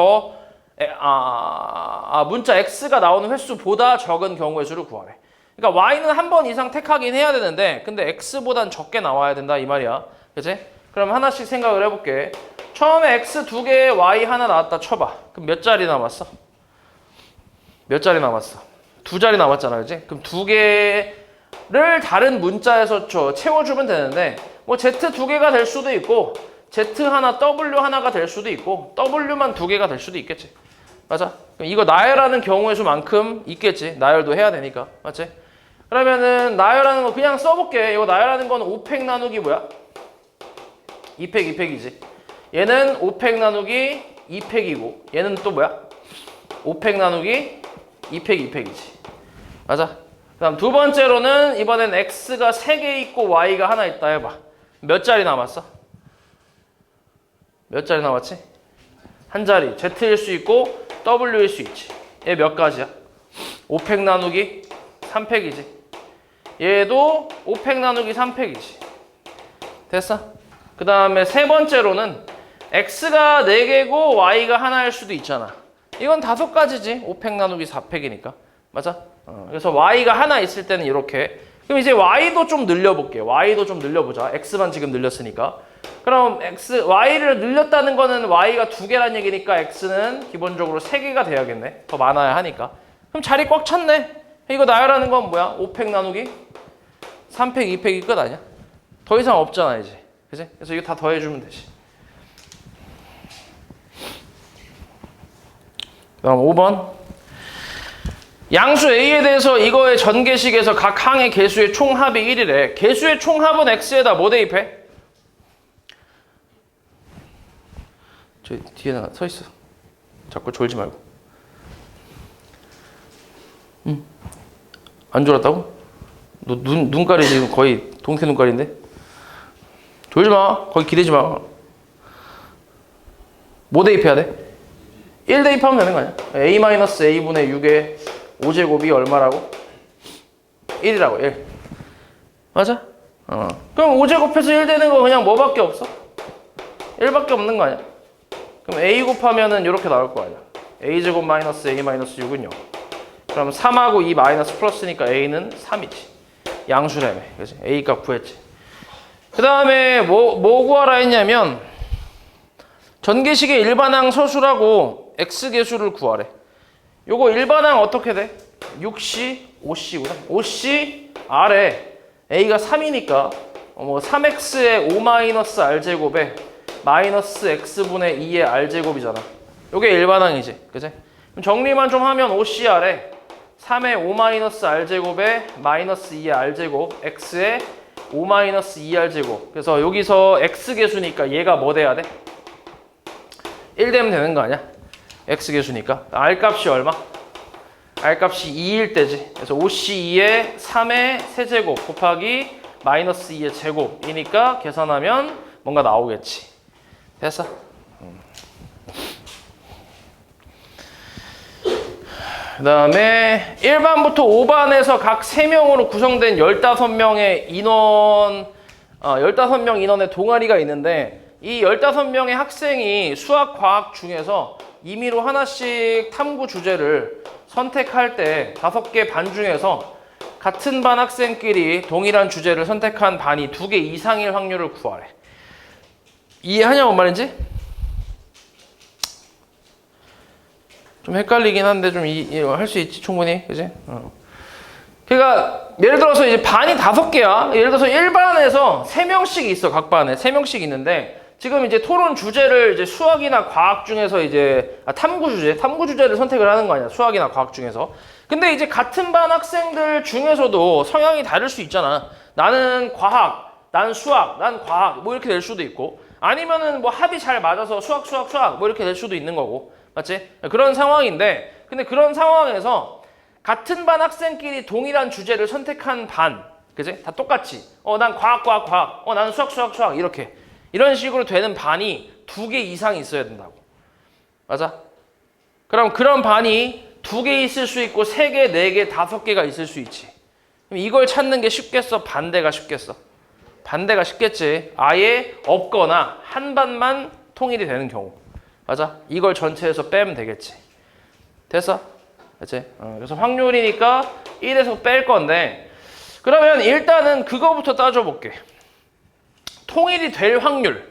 문자 x가 나오는 횟수보다 적은 경우의 수를 구하래. 그러니까 y는 한 번 이상 택하긴 해야 되는데, 근데 x보단 적게 나와야 된다 이 말이야. 그치? 그럼 하나씩 생각을 해볼게. 처음에 x 2개에 y 하나 나왔다 쳐봐. 그럼 몇 자리 남았어? 몇 자리 남았어? 2자리 남았잖아, 그치? 그럼 2개를 다른 문자에서 채워주면 되는데, 뭐 z 2개가 될 수도 있고, z 하나, w 하나가 될 수도 있고, w만 2개가 될 수도 있겠지. 맞아? 그럼 이거 나열하는 경우의 수만큼 있겠지. 나열도 해야 되니까. 맞지? 그러면은 나열하는 거 그냥 써볼게. 이거 나열하는 거는 5팩 나누기 뭐야? 2팩, 2팩이지. 얘는 5팩 나누기 2팩이고, 얘는 또 뭐야? 5팩 나누기 2팩, 2팩이지. 맞아? 그 다음 두 번째로는 이번엔 x가 3개 있고 y가 하나 있다 해봐. 몇 자리 남았어? 몇 자리 남았지? 한 자리. z일 수 있고 w일 수 있지. 얘 몇 가지야? 5팩 나누기 3팩이지. 얘도 5팩 나누기 3팩이지. 됐어? 그 다음에 세 번째로는 x가 4개고 y가 하나일 수도 있잖아. 이건 5가지지. 5팩 나누기 4팩이니까. 맞아? 그래서 y가 하나 있을 때는 이렇게, 그럼 이제 y도 좀 늘려볼게요. y도 좀 늘려보자. x만 지금 늘렸으니까. 그럼 y를 늘렸다는 거는 y가 2개란 얘기니까 x는 기본적으로 3개가 돼야겠네. 더 많아야 하니까. 그럼 자리 꽉 찼네. 이거 나열하는 건 뭐야? 5팩 나누기 3팩, 2팩이 끝 아니야? 더 이상 없잖아 이제. 그치? 그래서 이거 다 더해주면 되지. 그다음 5번. 양수 A에 대해서 이거의 전개식에서 각 항의 개수의 총합이 1이래. 개수의 총합은 X에다 뭐 대입해? 저 뒤에 서 있어. 자꾸 졸지 말고. 안 졸았다고? 너 눈깔이 지금 거의 동태 눈깔인데? 졸지 마. 거기 기대지 마. 뭐 대입해야 돼? 1 대입하면 되는 거 아니야? A-A분의 6의 5제곱이 얼마라고? 1이라고 1. 맞아? 그럼 5제곱해서 1 되는 거 그냥 뭐밖에 없어? 1밖에 없는 거 아니야? 그럼 A 곱하면은 이렇게 나올 거 아니야? A제곱 마이너스 A 마이너스 6은 0. 그럼 3하고 2 마이너스 플러스니까 A는 3이지. 양수라며. 그치? A 값 구했지. 그 다음에 뭐 구하라 했냐면 전개식의 일반항 서술하고 X개수를 구하래. 요거 일반항 어떻게 돼? 6C, 5C구나. 5C R에 A가 3이니까 3X의 5-R제곱에 마이너스 X분의 2의 R제곱이잖아. 요게 일반항이지. 그치? 그럼 정리만 좀 하면 5CR에 3의 5-R제곱에 마이너스 2의 R제곱 X의 5-2R제곱. 그래서 여기서 X개수니까 얘가 뭐 돼야 돼? 1 되면 되는 거 아니야? X개수니까. R값이 얼마? R값이 2일 때지. 그래서 5C2의 3의 세제곱 곱하기 마이너스 2의 제곱이니까 계산하면 뭔가 나오겠지. 됐어? 그 다음에 1반부터 5반에서 각 3명으로 구성된 15명의 인원, 15명 인원의 동아리가 있는데 이 15명의 학생이 수학, 과학 중에서 임의로 하나씩 탐구 주제를 선택할 때 5개 반 중에서 같은 반 학생끼리 동일한 주제를 선택한 반이 2개 이상일 확률을 구하래. 이해하냐 뭔 말인지? 좀 헷갈리긴 한데 좀 할 수 있지 충분히. 그지? 그러니까 예를 들어서 이제 반이 5개야. 예를 들어서 1반에서 3명씩 있어. 각 반에 3명씩 있는데 지금 이제 토론 주제를 이제 수학이나 과학 중에서 이제 탐구 주제를 선택을 하는 거 아니야. 수학이나 과학 중에서. 근데 이제 같은 반 학생들 중에서도 성향이 다를 수 있잖아. 나는 과학, 난 수학, 난 과학 뭐 이렇게 될 수도 있고 아니면은 뭐 합이 잘 맞아서 수학 뭐 이렇게 될 수도 있는 거고. 맞지? 그런 상황인데 근데 그런 상황에서 같은 반 학생끼리 동일한 주제를 선택한 반 그지? 다 똑같이 난 과학 나는 수학 이렇게 이런 식으로 되는 반이 2개 이상 있어야 된다고. 맞아? 그럼 그런 반이 2개 있을 수 있고 3개, 4개, 5개가 있을 수 있지. 그럼 이걸 찾는 게 쉽겠어? 반대가 쉽겠어? 반대가 쉽겠지. 아예 없거나 한 반만 통일이 되는 경우. 맞아? 이걸 전체에서 빼면 되겠지. 됐어? 그치? 그래서 확률이니까 1에서 뺄 건데 그러면 일단은 그거부터 따져볼게. 통일이 될 확률.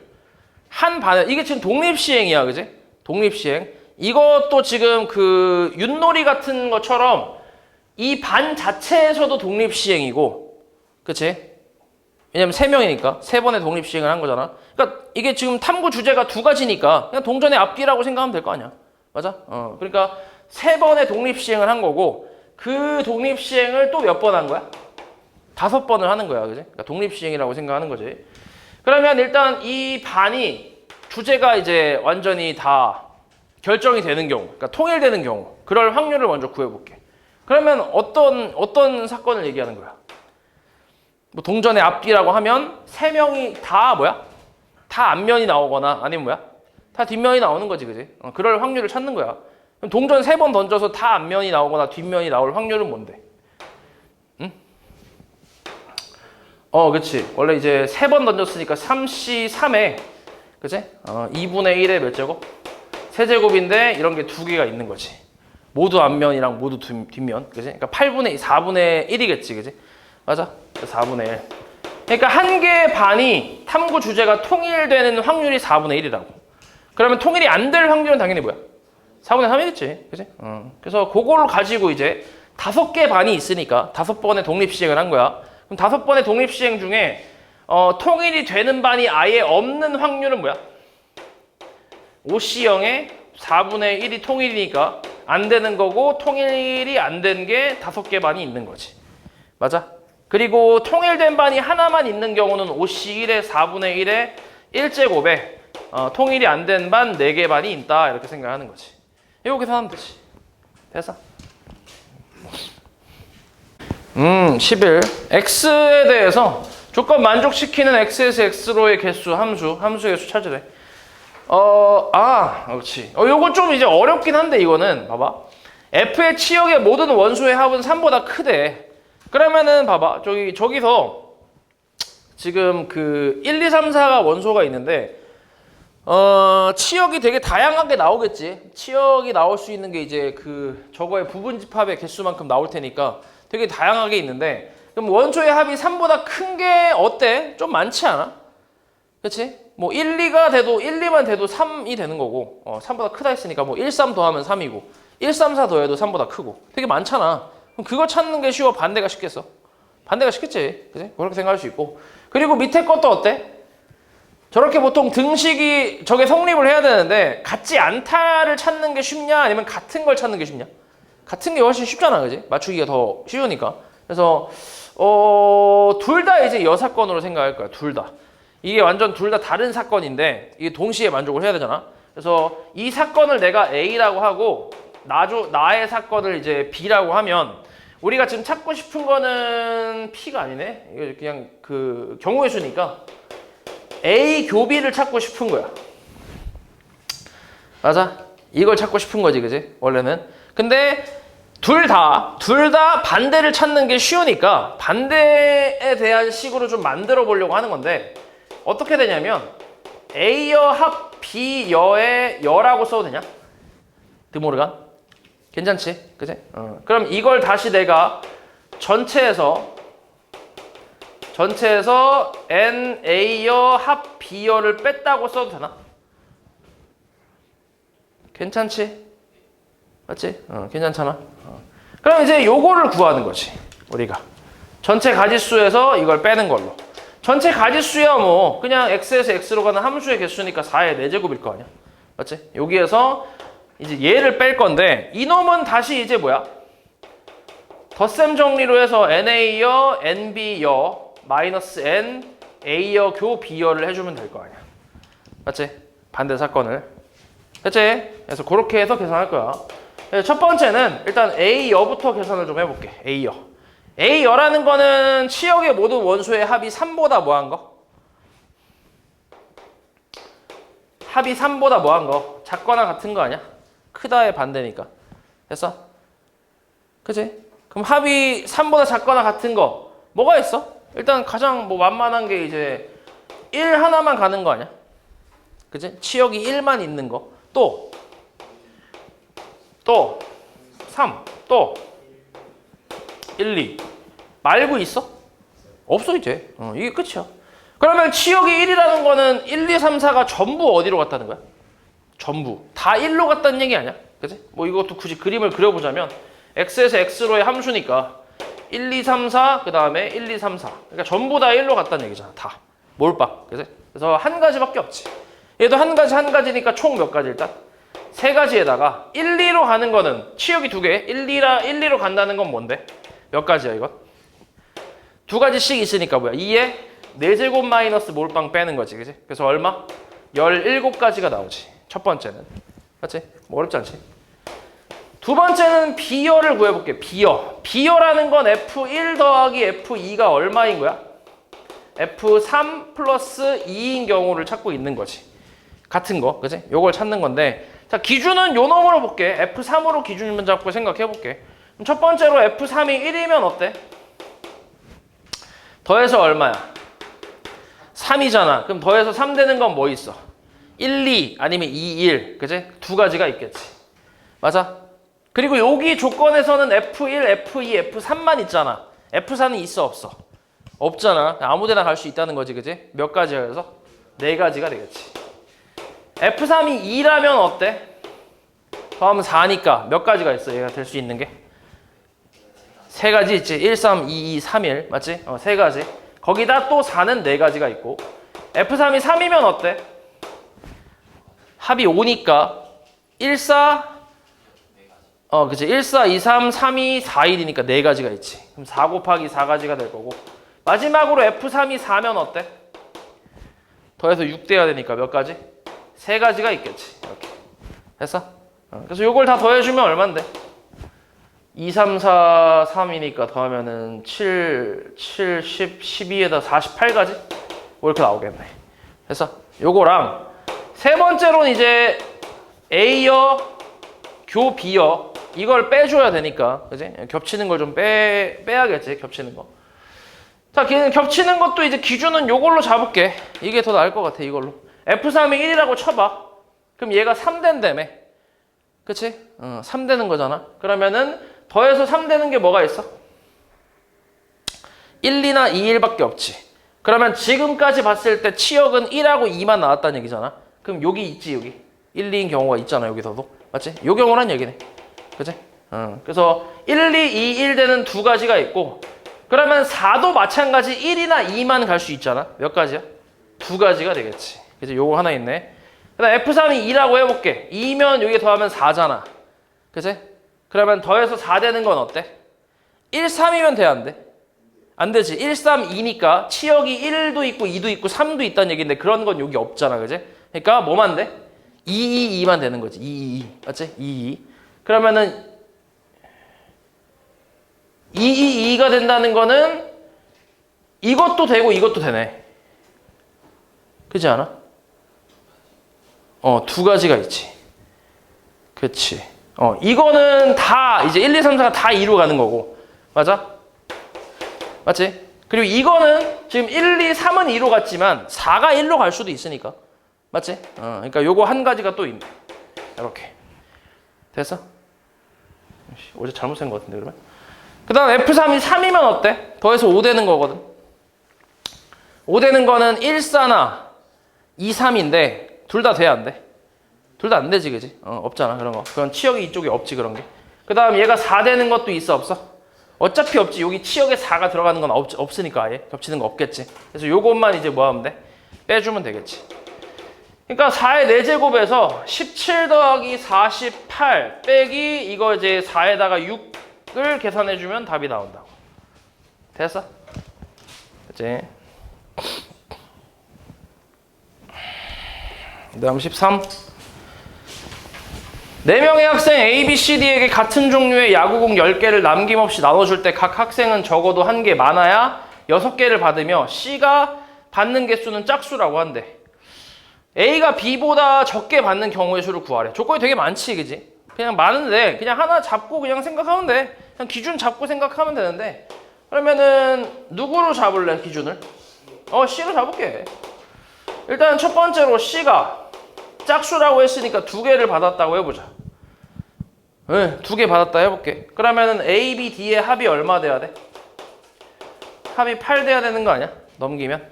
한 반에 이게 지금 독립시행이야. 그지? 독립시행. 이것도 지금 그 윷놀이 같은 것처럼 이 반 자체에서도 독립시행이고 그치? 왜냐면 3명이니까 3번의 독립시행을 한 거잖아. 그러니까 이게 지금 탐구 주제가 2가지니까 그냥 동전의 앞뒤라고 생각하면 될 거 아니야. 맞아? 그러니까 3번의 독립시행을 한 거고 그 독립시행을 또 몇 번 한 거야? 5번을 하는 거야. 그지? 그러니까 독립시행이라고 생각하는 거지. 그러면 일단 이 반이 주제가 이제 완전히 다 결정이 되는 경우, 그러니까 통일되는 경우, 그럴 확률을 먼저 구해볼게. 그러면 어떤 사건을 얘기하는 거야? 뭐 동전의 앞뒤라고 하면 3명이 다 뭐야? 다 앞면이 나오거나 아니면 뭐야? 다 뒷면이 나오는 거지, 그지? 그럴 확률을 찾는 거야. 그럼 동전 3번 던져서 다 앞면이 나오거나 뒷면이 나올 확률은 뭔데? 응? 그치. 원래 이제 3번 던졌으니까 3C3에, 그치? 2분의 1의 몇 제곱? 세제곱인데 이런 게 2개가 있는 거지. 모두 앞면이랑 모두 뒷면, 그지? 그러니까 8분의 4분의 1이겠지, 그지? 맞아? 4분의 1. 그러니까 한 개의 반이 탐구 주제가 통일되는 확률이 4분의 1이라고. 그러면 통일이 안 될 확률은 당연히 뭐야? 4분의 3이겠지. 그지? 그래서 그걸 가지고 이제 5개 반이 있으니까 5번의 독립시행을 한 거야. 그럼 5번의 독립시행 중에 통일이 되는 반이 아예 없는 확률은 뭐야? OC0에 4분의 1이 통일이니까 안 되는 거고 통일이 안 된 게 5개 반이 있는 거지. 맞아? 그리고 통일된 반이 하나만 있는 경우는 OC1에 4분의 1에 1제곱에 통일이 안 된 반 4개 반이 있다 이렇게 생각하는 거지. 이거 계산하면 되지. 됐어? 11. x에 대해서 조건 만족시키는 x에서 x로의 개수 함수 개수 찾으래. 그렇지. 요거 좀 이제 어렵긴 한데 이거는 봐봐. f의 치역의 모든 원소의 합은 3보다 크대. 그러면은 봐봐. 저기서 지금 그 1, 2, 3, 4가 원소가 있는데 치역이 되게 다양하게 나오겠지. 치역이 나올 수 있는 게 이제 저거의 부분집합의 개수만큼 나올 테니까 되게 다양하게 있는데 그럼 원소의 합이 3보다 큰 게 어때? 좀 많지 않아? 그렇지? 뭐 1, 2가 돼도 1, 2만 돼도 3이 되는 거고 3보다 크다 했으니까 뭐 1, 3 더하면 3이고 1, 3, 4 더해도 3보다 크고 되게 많잖아. 그럼 그거 찾는 게 쉬워? 반대가 쉽겠어? 반대가 쉽겠지. 그치? 그렇게 생각할 수 있고. 그리고 밑에 것도 어때? 저렇게 보통 등식이 저게 성립을 해야 되는데 같지 않다를 찾는 게 쉽냐 아니면 같은 걸 찾는 게 쉽냐? 같은 게 훨씬 쉽잖아. 그지? 맞추기가 더 쉬우니까. 그래서 둘 다 이제 여사건으로 생각할 거야. 둘 다. 이게 완전 둘 다 다른 사건인데 이게 동시에 만족을 해야 되잖아. 그래서 이 사건을 내가 A라고 하고 나의 사건을 이제 B라고 하면 우리가 지금 찾고 싶은 거는 P가 아니네. 이거 그냥 경우의 수니까 A 교비를 찾고 싶은 거야. 맞아? 이걸 찾고 싶은 거지, 그지? 원래는. 근데 둘 다 반대를 찾는 게 쉬우니까 반대에 대한 식으로 좀 만들어 보려고 하는 건데 어떻게 되냐면 A여 합 B여의 여라고 써도 되냐? 드모르간? 괜찮지? 그지? 그럼 이걸 다시 내가 전체에서 NA여 합 B여를 뺐다고 써도 되나? 괜찮지? 맞지? 괜찮잖아. 그럼 이제 요거를 구하는 거지. 우리가. 전체 가지수에서 이걸 빼는 걸로. 전체 가지수야 뭐 그냥 x에서 x로 가는 함수의 개수니까 4의 4제곱일 거 아니야. 맞지? 여기에서 이제 얘를 뺄 건데 이놈은 다시 이제 뭐야? 덧셈 정리로 해서 NA여, NB여, 마이너스 N, A여, 교 B여를 해주면 될 거 아니야. 맞지? 반대 사건을. 그치? 그래서 그렇게 해서 계산할 거야. 첫 번째는 일단 A여부터 계산을 좀 해볼게. A여. A여라는 거는 치역의 모든 원소의 합이 3보다 뭐한 거? 합이 3보다 뭐한 거? 작거나 같은 거 아니야? 크다의 반대니까. 됐어? 그치? 그럼 합이 3보다 작거나 같은 거 뭐가 있어? 일단 가장 뭐 만만한 게 이제 1 하나만 가는 거 아니야? 그치? 치역이 1만 있는 거. 또 3, 또 1, 2 말고 있어? 없어 이제. 이게 끝이야. 그러면 치역이 1이라는 거는 1, 2, 3, 4가 전부 어디로 갔다는 거야? 전부. 다 1로 갔다는 얘기 아니야? 그치? 뭐 이것도 굳이 그림을 그려보자면 x에서 x로의 함수니까 1, 2, 3, 4, 그 다음에 1, 2, 3, 4. 그러니까 전부 다 1로 갔다는 얘기잖아. 다. 몰빵. 그치? 그래서 한 가지밖에 없지. 얘도 한 가지니까 총 몇 가지 일단? 3가지에다가 1, 2로 가는 거는 치역이 2개. 1, 2로 간다는 건 뭔데? 몇 가지야 이건? 2가지씩 있으니까 뭐야? 2에 4제곱 마이너스 몰빵 빼는 거지. 그치? 그래서 얼마? 17가지가 나오지. 첫 번째는. 맞지? 뭐 어렵지 않지? 두 번째는 B여를 구해볼게. B여. B여라는 건 F1 더하기 F2가 얼마인 거야? F3 플러스 2인 경우를 찾고 있는 거지. 같은 거. 그치? 요걸 찾는 건데 자, 기준은 요 놈으로 볼게. F3으로 기준만 잡고 생각해 볼게. 그럼 첫 번째로 F3이 1이면 어때? 더해서 얼마야? 3이잖아. 그럼 더해서 3 되는 건 뭐 있어? 1, 2 아니면 2, 1. 그치? 2가지가 있겠지. 맞아? 그리고 여기 조건에서는 F1, F2, F3만 있잖아. F4는 있어 없어? 없잖아. 아무 데나 갈 수 있다는 거지, 그지? 몇 가지야, 그래서? 네 가지가 되겠지. F3이 2라면 어때? 더하면 4니까 몇 가지가 있어, 얘가 될 수 있는 게? 세 가지 있지. 1, 3, 2, 2, 3, 1. 맞지? 세 가지. 거기다 또 4는 네 가지가 있고. F3이 3이면 어때? 합이 5니까 1, 4, 그치. 1, 4, 2, 3, 3, 2, 4, 1이니까 네 가지가 있지. 그럼 4 곱하기 4가지가 될 거고. 마지막으로 F3이 4면 어때? 더해서 6 돼야 되니까 몇 가지? 세 가지가 있겠지. 이렇게. 됐어? 그래서 요걸 다 더해주면 얼만데? 2, 3, 4, 3이니까 더하면은 7, 10, 12에다 48가지? 뭐 이렇게 나오겠네. 됐어? 요거랑 세 번째로는 이제 A여, 교 B여 이걸 빼줘야 되니까, 그지? 겹치는 걸 좀 빼야겠지, 겹치는 거. 자, 겹치는 것도 이제 기준은 요걸로 잡을게. 이게 더 나을 것 같아, 이걸로. F3이 1이라고 쳐봐. 그럼 얘가 3 된다며. 그치? 3 되는 거잖아. 그러면은 더해서 3 되는 게 뭐가 있어? 1, 2나 2, 1밖에 없지. 그러면 지금까지 봤을 때 치역은 1하고 2만 나왔다는 얘기잖아. 그럼 여기 있지, 여기. 1, 2인 경우가 있잖아, 여기서도. 맞지? 요 경우란 얘기네. 그치? 그래서 1, 2, 2, 1 되는 두 가지가 있고, 그러면 4도 마찬가지 1이나 2만 갈 수 있잖아. 몇 가지야? 두 가지가 되겠지. 그치? 요거 하나 있네. 그 다음 F3이 2라고 해볼게. 2면 여기 더하면 4잖아. 그치? 그러면 더해서 4 되는 건 어때? 1, 3이면 돼, 안 돼? 안 되지. 1, 3, 2니까 치역이 1도 있고 2도 있고 3도 있다는 얘기인데 그런 건 여기 없잖아. 그치? 그러니까 뭐만 돼? 2, 2, 2만 되는 거지. 2, 2, 2. 맞지? 2, 2. 그러면은 2, 2, 2가 된다는 거는 이것도 되고 이것도 되네. 그렇지 않아? 두 가지가 있지. 그치. 이거는 다 이제 1, 2, 3, 4가 다 2로 가는 거고. 맞아? 맞지? 그리고 이거는 지금 1, 2, 3은 2로 갔지만 4가 1로 갈 수도 있으니까. 맞지? 그러니까 요거 한 가지가 또 있네. 이렇게. 됐어? 어제 잘못 센 것 같은데, 그러면? 그 다음 F3이 3이면 어때? 더해서 5 되는 거거든. 5 되는 거는 1, 4나 2, 3인데 둘 다 돼, 안 돼? 둘 다 안 되지, 그지? 없잖아, 그런 거. 그건 치역이 이쪽에 없지, 그런 게. 그 다음 얘가 4 되는 것도 있어, 없어? 어차피 없지. 여기 치역에 4가 들어가는 건 없으니까 아예. 겹치는 거 없겠지. 그래서 요것만 이제 뭐 하면 돼? 빼주면 되겠지. 그러니까 4의 4제곱에서 17 더하기 48 빼기 이거 이제 4에다가 6을 계산해주면 답이 나온다고. 됐어? 그치? 그 다음 13. 4명의 학생 A, B, C, D에게 같은 종류의 야구공 10개를 남김없이 나눠줄 때 각 학생은 적어도 1개 많아야 6개를 받으며 C가 받는 개수는 짝수라고 한대. A가 B보다 적게 받는 경우의 수를 구하래. 조건이 되게 많지, 그지? 그냥 많은데 그냥 하나 잡고 그냥 생각하면 돼. 그냥 기준 잡고 생각하면 되는데, 그러면은 누구로 잡을래, 기준을? C로 잡을게. 일단 첫 번째로 C가 짝수라고 했으니까 2개를 받았다고 해보자. 네, 2개 받았다 해볼게. 그러면은 A, B, D의 합이 얼마 돼야 돼? 합이 8 돼야 되는 거 아니야? 넘기면.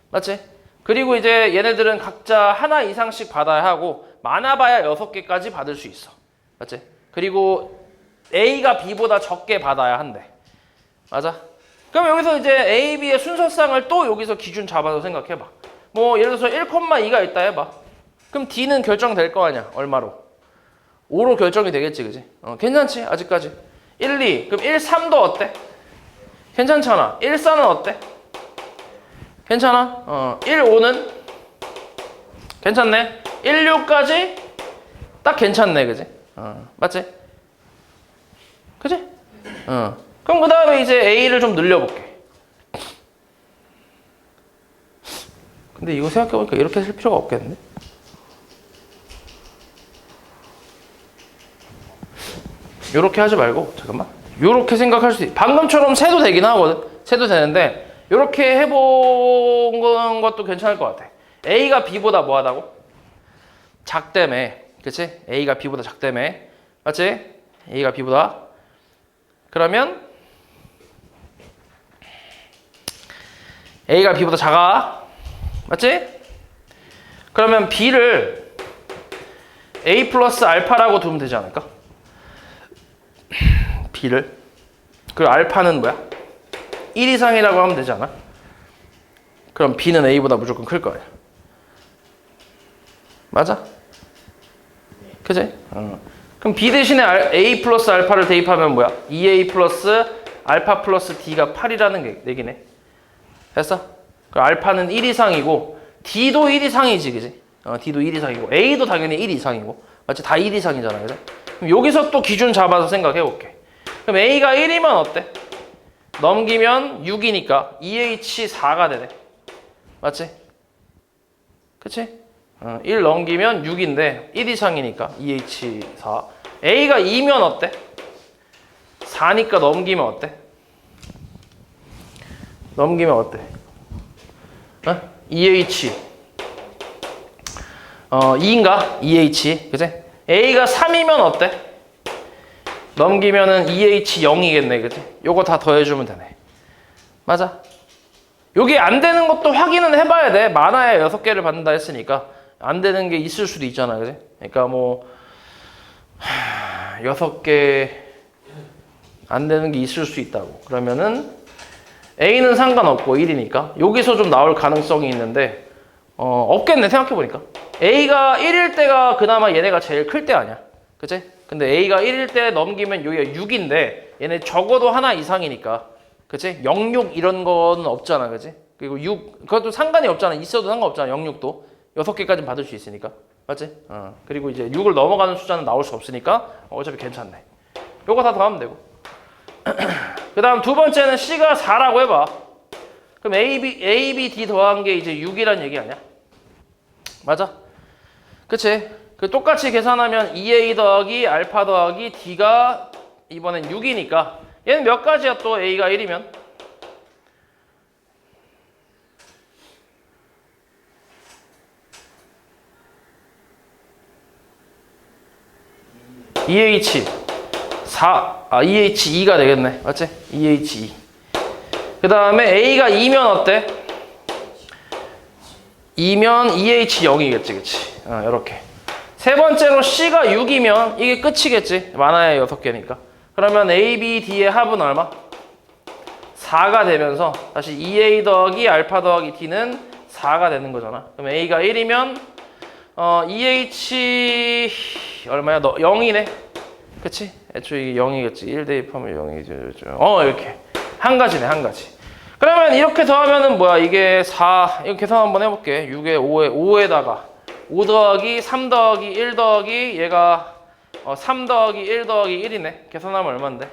맞지? 그리고 이제 얘네들은 각자 하나 이상씩 받아야 하고 많아봐야 6개까지 받을 수 있어. 맞지? 그리고 A가 B보다 적게 받아야 한대. 맞아? 그럼 여기서 이제 A, B의 순서상을 또 여기서 기준 잡아서 생각해봐. 뭐 예를 들어서 1,2가 있다 해봐. 그럼 D는 결정될 거 아니야? 얼마로? 5로 결정이 되겠지, 그지? 괜찮지? 아직까지. 1, 2. 그럼 1, 3도 어때? 괜찮잖아. 1, 4는 어때? 괜찮아? 1, 5는? 괜찮네. 1, 6까지? 딱 괜찮네, 그지? 맞지? 그지? 그럼 그 다음에 이제 A를 좀 늘려볼게. 근데 이거 생각해보니까 이렇게 쓸 필요가 없겠는데? 요렇게 하지 말고, 잠깐만. 요렇게 생각할 수 있어. 방금처럼 세도 되긴 하거든. 세도 되는데, 요렇게 해본 것도 괜찮을 것 같아. A가 B보다 뭐 하다고? 작다며. 그치? A가 B보다 작다며. 맞지? A가 B보다. 그러면 A가 B보다 작아. 맞지? 그러면 B를 A 플러스 알파라고 두면 되지 않을까? B를. 그리고 알파는 뭐야? 1 이상이라고 하면 되지 않아? 그럼 B는 A보다 무조건 클 거야. 맞아? 그지? 그럼 B 대신에 A 플러스 알파를 대입하면 뭐야? 2A 플러스 알파 플러스 D가 8이라는 얘기네. 됐어? 그럼 알파는 1 이상이고 D도 1 이상이지, 그지? D도 1 이상이고 A도 당연히 1 이상이고 맞지? 다 1 이상이잖아, 그지? 그럼 여기서 또 기준 잡아서 생각해 볼게. 그럼 A가 1이면 어때? 넘기면 6이니까 2H4가 되네. 맞지? 그치? 1 넘기면 6인데 1 이상이니까 2H4. A가 2면 어때? 4니까 넘기면 어때? 넘기면 어때? 2H 2인가? 2H 그치? A가 3이면 어때? 넘기면은 2H0이겠네 그치? 요거 다 더해주면 되네. 맞아? 요게 안 되는 것도 확인은 해봐야 돼. 많아야 6개를 받는다 했으니까 안 되는 게 있을 수도 있잖아 그치? 그러니까 뭐 6개 안 되는 게 있을 수 있다고. 그러면은 A는 상관없고 1이니까 여기서 좀 나올 가능성이 있는데 없겠네 생각해보니까. A가 1일 때가 그나마 얘네가 제일 클 때 아니야 그치? 근데 A가 1일 때 넘기면 여기가 6인데 얘네 적어도 하나 이상이니까 그치? 06 이런 거는 없잖아 그치? 그리고 6 그것도 상관이 없잖아. 있어도 상관없잖아. 06도 6개까지 받을 수 있으니까 맞지? 그리고 이제 6을 넘어가는 숫자는 나올 수 없으니까 어차피 괜찮네. 요거 다 더하면 되고 그 다음 두 번째는 C가 4라고 해봐. 그럼 A, B, D 더한 게 이제 6이란 얘기 아니야? 맞아? 그치? 그 똑같이 계산하면 2A 더하기 알파 더하기 D가 이번엔 6이니까 얘는 몇 가지야 또 A가 1이면? EH2가 되겠네. 맞지? EH2. 그 다음에 A가 2면 어때? 2면 EH0이겠지, 그치? 요렇게. 세 번째로 C가 6이면 이게 끝이겠지? 많아야 6개니까. 그러면 A, B, D의 합은 얼마? 4가 되면서 다시 2A 더하기 알파 더하기 D는 4가 되는 거잖아. 그럼 A가 1이면 EH 얼마야? 0이네. 그치? 애초에 이게 0이겠지. 1 대입하면 0이죠. 이렇게. 한 가지네, 한 가지. 그러면 이렇게 더하면은 뭐야? 이게 4. 이거 계산 한번 해볼게. 6에 5에다가 5 더하기 3 더하기 1 더하기 얘가 3 더하기 1 더하기 1이네. 계산하면 얼만데?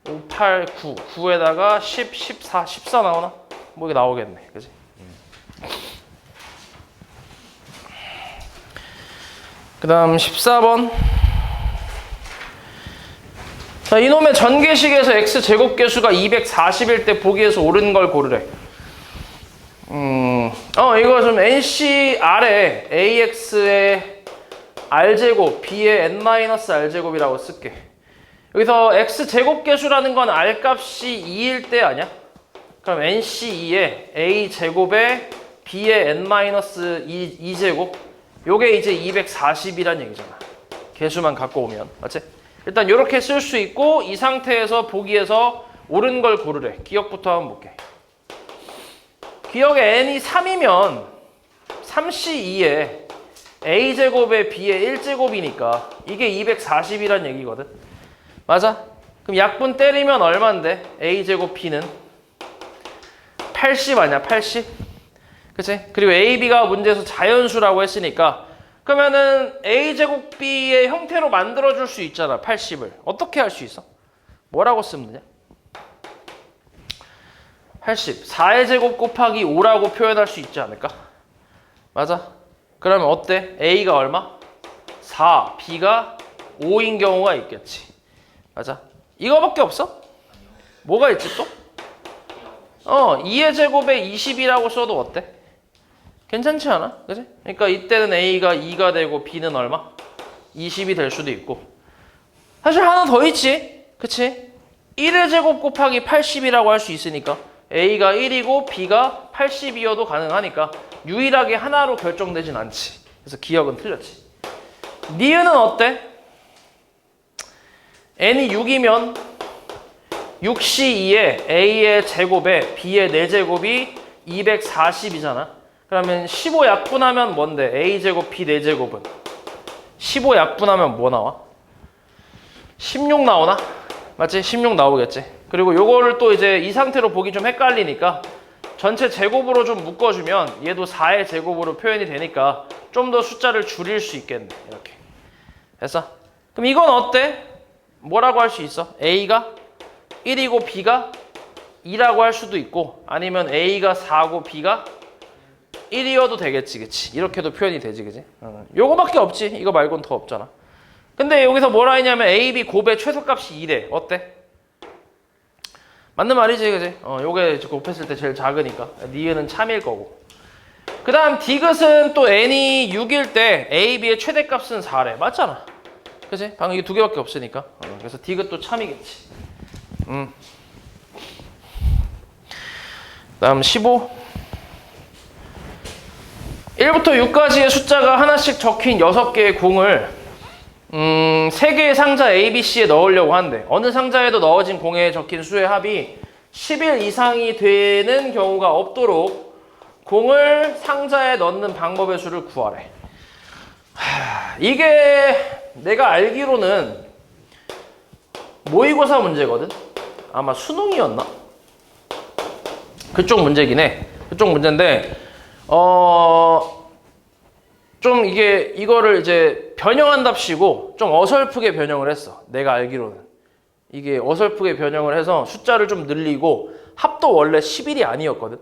5, 8, 9. 9에다가 10, 14. 14 나오나? 뭐 이게 나오겠네. 그치? 그 다음 14번. 자, 이놈의 전개식에서 x제곱계수가 240일 때 보기에서 옳은 걸 고르래. 이거 좀 NCR에 AX의 R제곱, B의 N-R제곱이라고 쓸게. 여기서 x제곱계수라는 건 R값이 2일 때 아니야? 그럼 NC2에 A제곱에 B의 N-2제곱 요게 이제 240이란 얘기잖아. 개수만 갖고 오면. 맞지? 일단 이렇게 쓸 수 있고 이 상태에서 보기에서 옳은 걸 고르래. 기억부터 한번 볼게. 기억에 n이 3이면 3C2에 a제곱에 b의 1제곱이니까 이게 240이란 얘기거든. 맞아? 그럼 약분 때리면 얼만데? a제곱 b는 80 아니야? 80? 그치? 그리고 a, b가 문제에서 자연수라고 했으니까 그러면은 a제곱 b의 형태로 만들어줄 수 있잖아. 80을. 어떻게 할 수 있어? 뭐라고 쓰면 되냐? 80. 4의 제곱 곱하기 5라고 표현할 수 있지 않을까? 맞아? 그러면 어때? a가 얼마? 4. b가 5인 경우가 있겠지. 맞아? 이거밖에 없어? 뭐가 있지 또? 2의 제곱에 20이라고 써도 어때? 괜찮지 않아? 그치? 그러니까 이때는 A가 2가 되고 B는 얼마? 20이 될 수도 있고. 사실 하나 더 있지? 그치? 1의 제곱 곱하기 80이라고 할 수 있으니까 A가 1이고 B가 80이어도 가능하니까 유일하게 하나로 결정되진 않지. 그래서 기억은 틀렸지. 니은은 어때? n이 6이면 6C2에 A의 제곱에 B의 4제곱이 240이잖아. 그러면 15 약분하면 뭔데? A제곱 B 4제곱은 15 약분하면 뭐 나와? 16 나오나? 맞지? 16 나오겠지. 그리고 요거를 또 이제 이 상태로 보기 좀 헷갈리니까 전체 제곱으로 좀 묶어주면 얘도 4의 제곱으로 표현이 되니까 좀 더 숫자를 줄일 수 있겠네. 이렇게. 됐어? 그럼 이건 어때? 뭐라고 할 수 있어? A가 1이고 B가 2라고 할 수도 있고 아니면 A가 4고 B가 1이어도 되겠지. 그치? 이렇게도 표현이 되지. 그치? 요거밖에 없지. 이거 말고는 더 없잖아. 근데 여기서 뭐라 했냐면 A, B 곱의 최소값이 2래. 어때? 맞는 말이지. 그치? 요게 곱했을 때 제일 작으니까 니은은 참일 거고. 그 다음 디귿은 또 n이 6일 때 A, B의 최대값은 4래. 맞잖아. 그치? 방금 이게 두 개밖에 없으니까. 그래서 디귿도 참이겠지. 다음 15. 1부터 6까지의 숫자가 하나씩 적힌 6개의 공을 3개의 상자 A, B, C에 넣으려고 하는데 어느 상자에도 넣어진 공에 적힌 수의 합이 10일 이상이 되는 경우가 없도록 공을 상자에 넣는 방법의 수를 구하래. 이게 내가 알기로는 모의고사 문제거든? 아마 수능이었나? 그쪽 문제긴 해. 그쪽 문제인데 좀 이거를 이제 변형한답시고 좀 어설프게 변형을 했어. 내가 알기로는. 이게 어설프게 변형을 해서 숫자를 좀 늘리고 합도 원래 11이 아니었거든.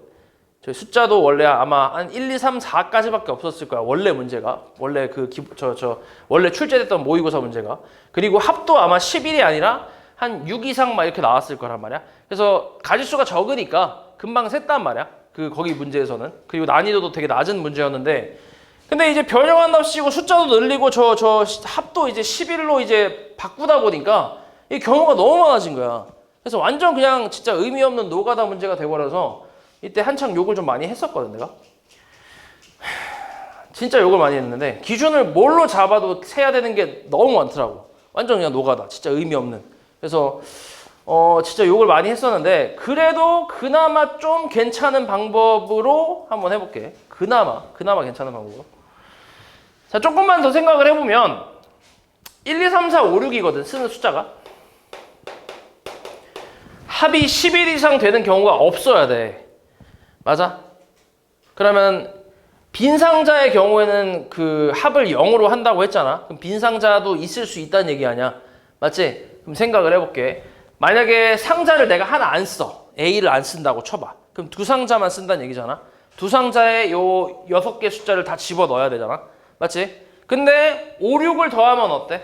저희 숫자도 원래 아마 한 1, 2, 3, 4까지밖에 없었을 거야. 원래 문제가. 원래 원래 출제됐던 모의고사 문제가. 그리고 합도 아마 11이 아니라 한 6 이상 막 이렇게 나왔을 거란 말이야. 그래서 가지수가 적으니까 금방 셌단 말이야. 거기 문제에서는. 그리고 난이도도 되게 낮은 문제였는데 근데 이제 변형한답시고 숫자도 늘리고 저 합도 이제 11로 이제 바꾸다 보니까 이 경우가 너무 많아진 거야. 그래서 완전 그냥 진짜 의미 없는 노가다 문제가 돼버려서 이때 한창 욕을 좀 많이 했었거든 내가. 진짜 욕을 많이 했는데 기준을 뭘로 잡아도 세야 되는 게 너무 많더라고. 완전 그냥 노가다. 진짜 의미 없는. 그래서 진짜 욕을 많이 했었는데 그래도 그나마 좀 괜찮은 방법으로 한번 해볼게. 그나마 괜찮은 방법으로. 자, 조금만 더 생각을 해보면 1, 2, 3, 4, 5, 6이거든 쓰는 숫자가. 합이 11 이상 되는 경우가 없어야 돼. 맞아? 그러면 빈 상자의 경우에는 그 합을 0으로 한다고 했잖아. 그럼 빈 상자도 있을 수 있다는 얘기 아니야. 맞지? 그럼 생각을 해볼게. 만약에 상자를 내가 하나 안 써. A를 안 쓴다고 쳐봐. 그럼 두 상자만 쓴다는 얘기잖아. 두 상자에 요 6개 숫자를 다 집어 넣어야 되잖아. 맞지? 근데 5, 6을 더하면 어때?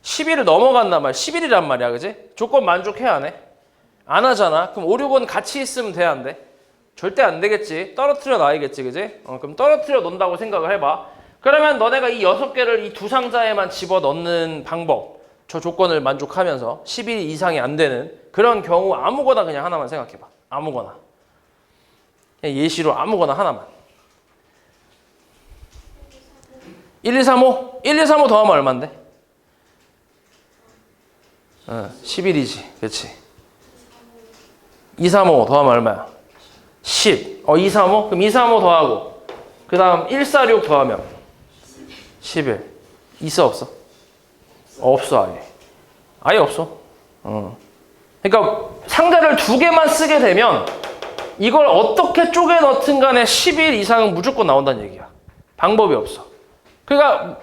11을 넘어간단 말이야. 11이란 말이야. 그지? 조건 만족해야 안 해? 안 하잖아. 그럼 5, 6은 같이 있으면 돼, 안 돼? 절대 안 되겠지. 떨어뜨려 놔야겠지. 그지? 그럼 떨어뜨려 놓는다고 생각을 해봐. 그러면 너네가 이 6개를 이 두 상자에만 집어 넣는 방법. 저 조건을 만족하면서 11 이상이 안 되는 그런 경우 아무거나 그냥 하나만 생각해봐. 아무거나. 예시로 아무거나 하나만. 1, 2, 3, 5. 1, 2, 3, 5 더하면 얼만데? 11이지. 그렇지. 2, 3, 5 더하면 얼마야? 10. 2, 3, 5? 그럼 2, 3, 5 더하고 그 다음 1, 4, 6 더하면 11. 있어 없어? 없어 아예. 아예 없어. 그러니까 상자를 2개만 쓰게 되면 이걸 어떻게 쪼개 넣든 간에 11 이상은 무조건 나온다는 얘기야. 방법이 없어. 그러니까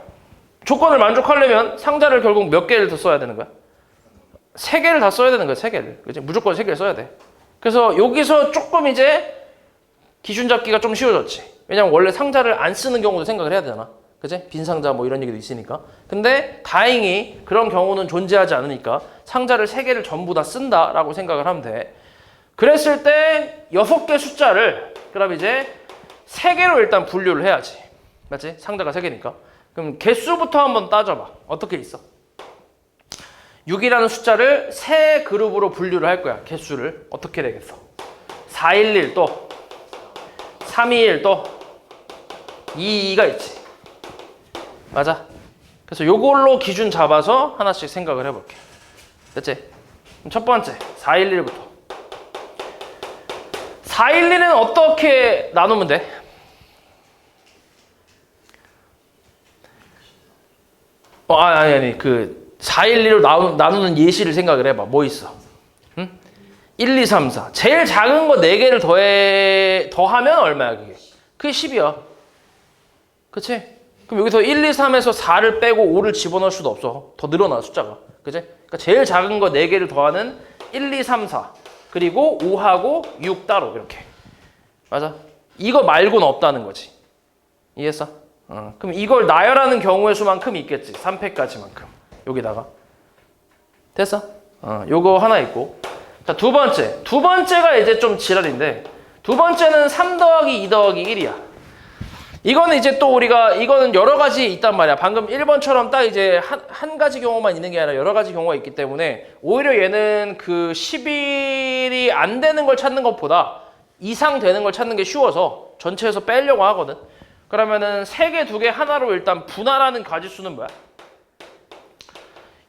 조건을 만족하려면 상자를 결국 몇 개를 더 써야 되는 거야? 3개를 다 써야 되는 거야. 3개를. 그치? 무조건 3개를 써야 돼. 그래서 여기서 조금 이제 기준 잡기가 좀 쉬워졌지. 왜냐면 원래 상자를 안 쓰는 경우도 생각을 해야 되잖아. 그치? 빈 상자 뭐 이런 얘기도 있으니까. 근데 다행히 그런 경우는 존재하지 않으니까 상자를 3개를 전부 다 쓴다라고 생각을 하면 돼. 그랬을 때 6개 숫자를 그럼 이제 3개로 일단 분류를 해야지. 맞지? 상자가 3개니까. 그럼 개수부터 한번 따져봐. 어떻게 있어? 6이라는 숫자를 3 그룹으로 분류를 할 거야. 개수를. 어떻게 되겠어? 411 또 321 또 22가 있지. 맞아. 그래서 요걸로 기준 잡아서 하나씩 생각을 해볼게. 됐지? 그럼 첫 번째 411부터. 411은 어떻게 나누면 돼? 아니. 그 411로 나누는 예시를 생각을 해봐. 뭐 있어? 응? 1, 2, 3, 4. 제일 작은 거 4개를 더하면 얼마야, 그게? 그게 10이야. 그치? 그럼 여기서 1, 2, 3에서 4를 빼고 5를 집어넣을 수도 없어. 더 늘어나, 숫자가. 그치? 그러니까 제일 작은 거 4개를 더하는 1, 2, 3, 4. 그리고 5하고 6 따로, 이렇게. 맞아? 이거 말고는 없다는 거지. 이해했어? 그럼 이걸 나열하는 경우의 수만큼 있겠지. 3패까지만큼. 여기다가. 됐어? 요거 하나 있고. 자, 두 번째. 두 번째가 이제 좀 지랄인데, 두 번째는 3 더하기 2 더하기 1이야. 이거는 이제 또 이거는 여러 가지 있단 말이야. 방금 1번처럼 딱 이제 한 가지 경우만 있는 게 아니라 여러 가지 경우가 있기 때문에 오히려 얘는 그 11이 안 되는 걸 찾는 것보다 이상 되는 걸 찾는 게 쉬워서 전체에서 빼려고 하거든. 그러면은 3개, 2개 하나로 일단 분할하는 가지수는 뭐야?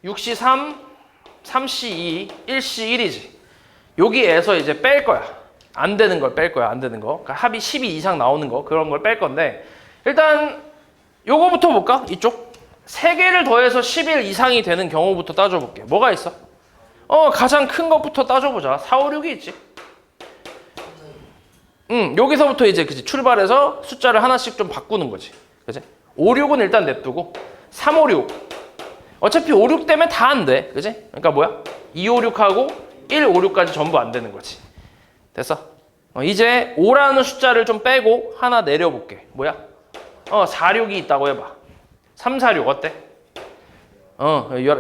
6시 3, 3시 2, 1시 1이지. 여기에서 이제 뺄 거야. 안 되는 걸 뺄 거야. 안 되는 거. 그러니까 합이 12 이상 나오는 거. 그런 걸 뺄 건데 일단 요거부터 볼까? 이쪽. 3개를 더해서 11 이상이 되는 경우부터 따져볼게. 뭐가 있어? 가장 큰 것부터 따져보자. 4, 5, 6이 있지. 여기서부터 이제 그치 출발해서 숫자를 하나씩 좀 바꾸는 거지. 그치? 5, 6은 일단 냅두고 3, 5, 6. 어차피 5, 6 때문에 다 안 돼. 그치? 그러니까 뭐야? 2, 5, 6하고 1, 5, 6까지 전부 안 되는 거지. 됐어? 이제 5라는 숫자를 좀 빼고 하나 내려볼게. 뭐야? 4, 6이 있다고 해봐. 3, 4, 6 어때?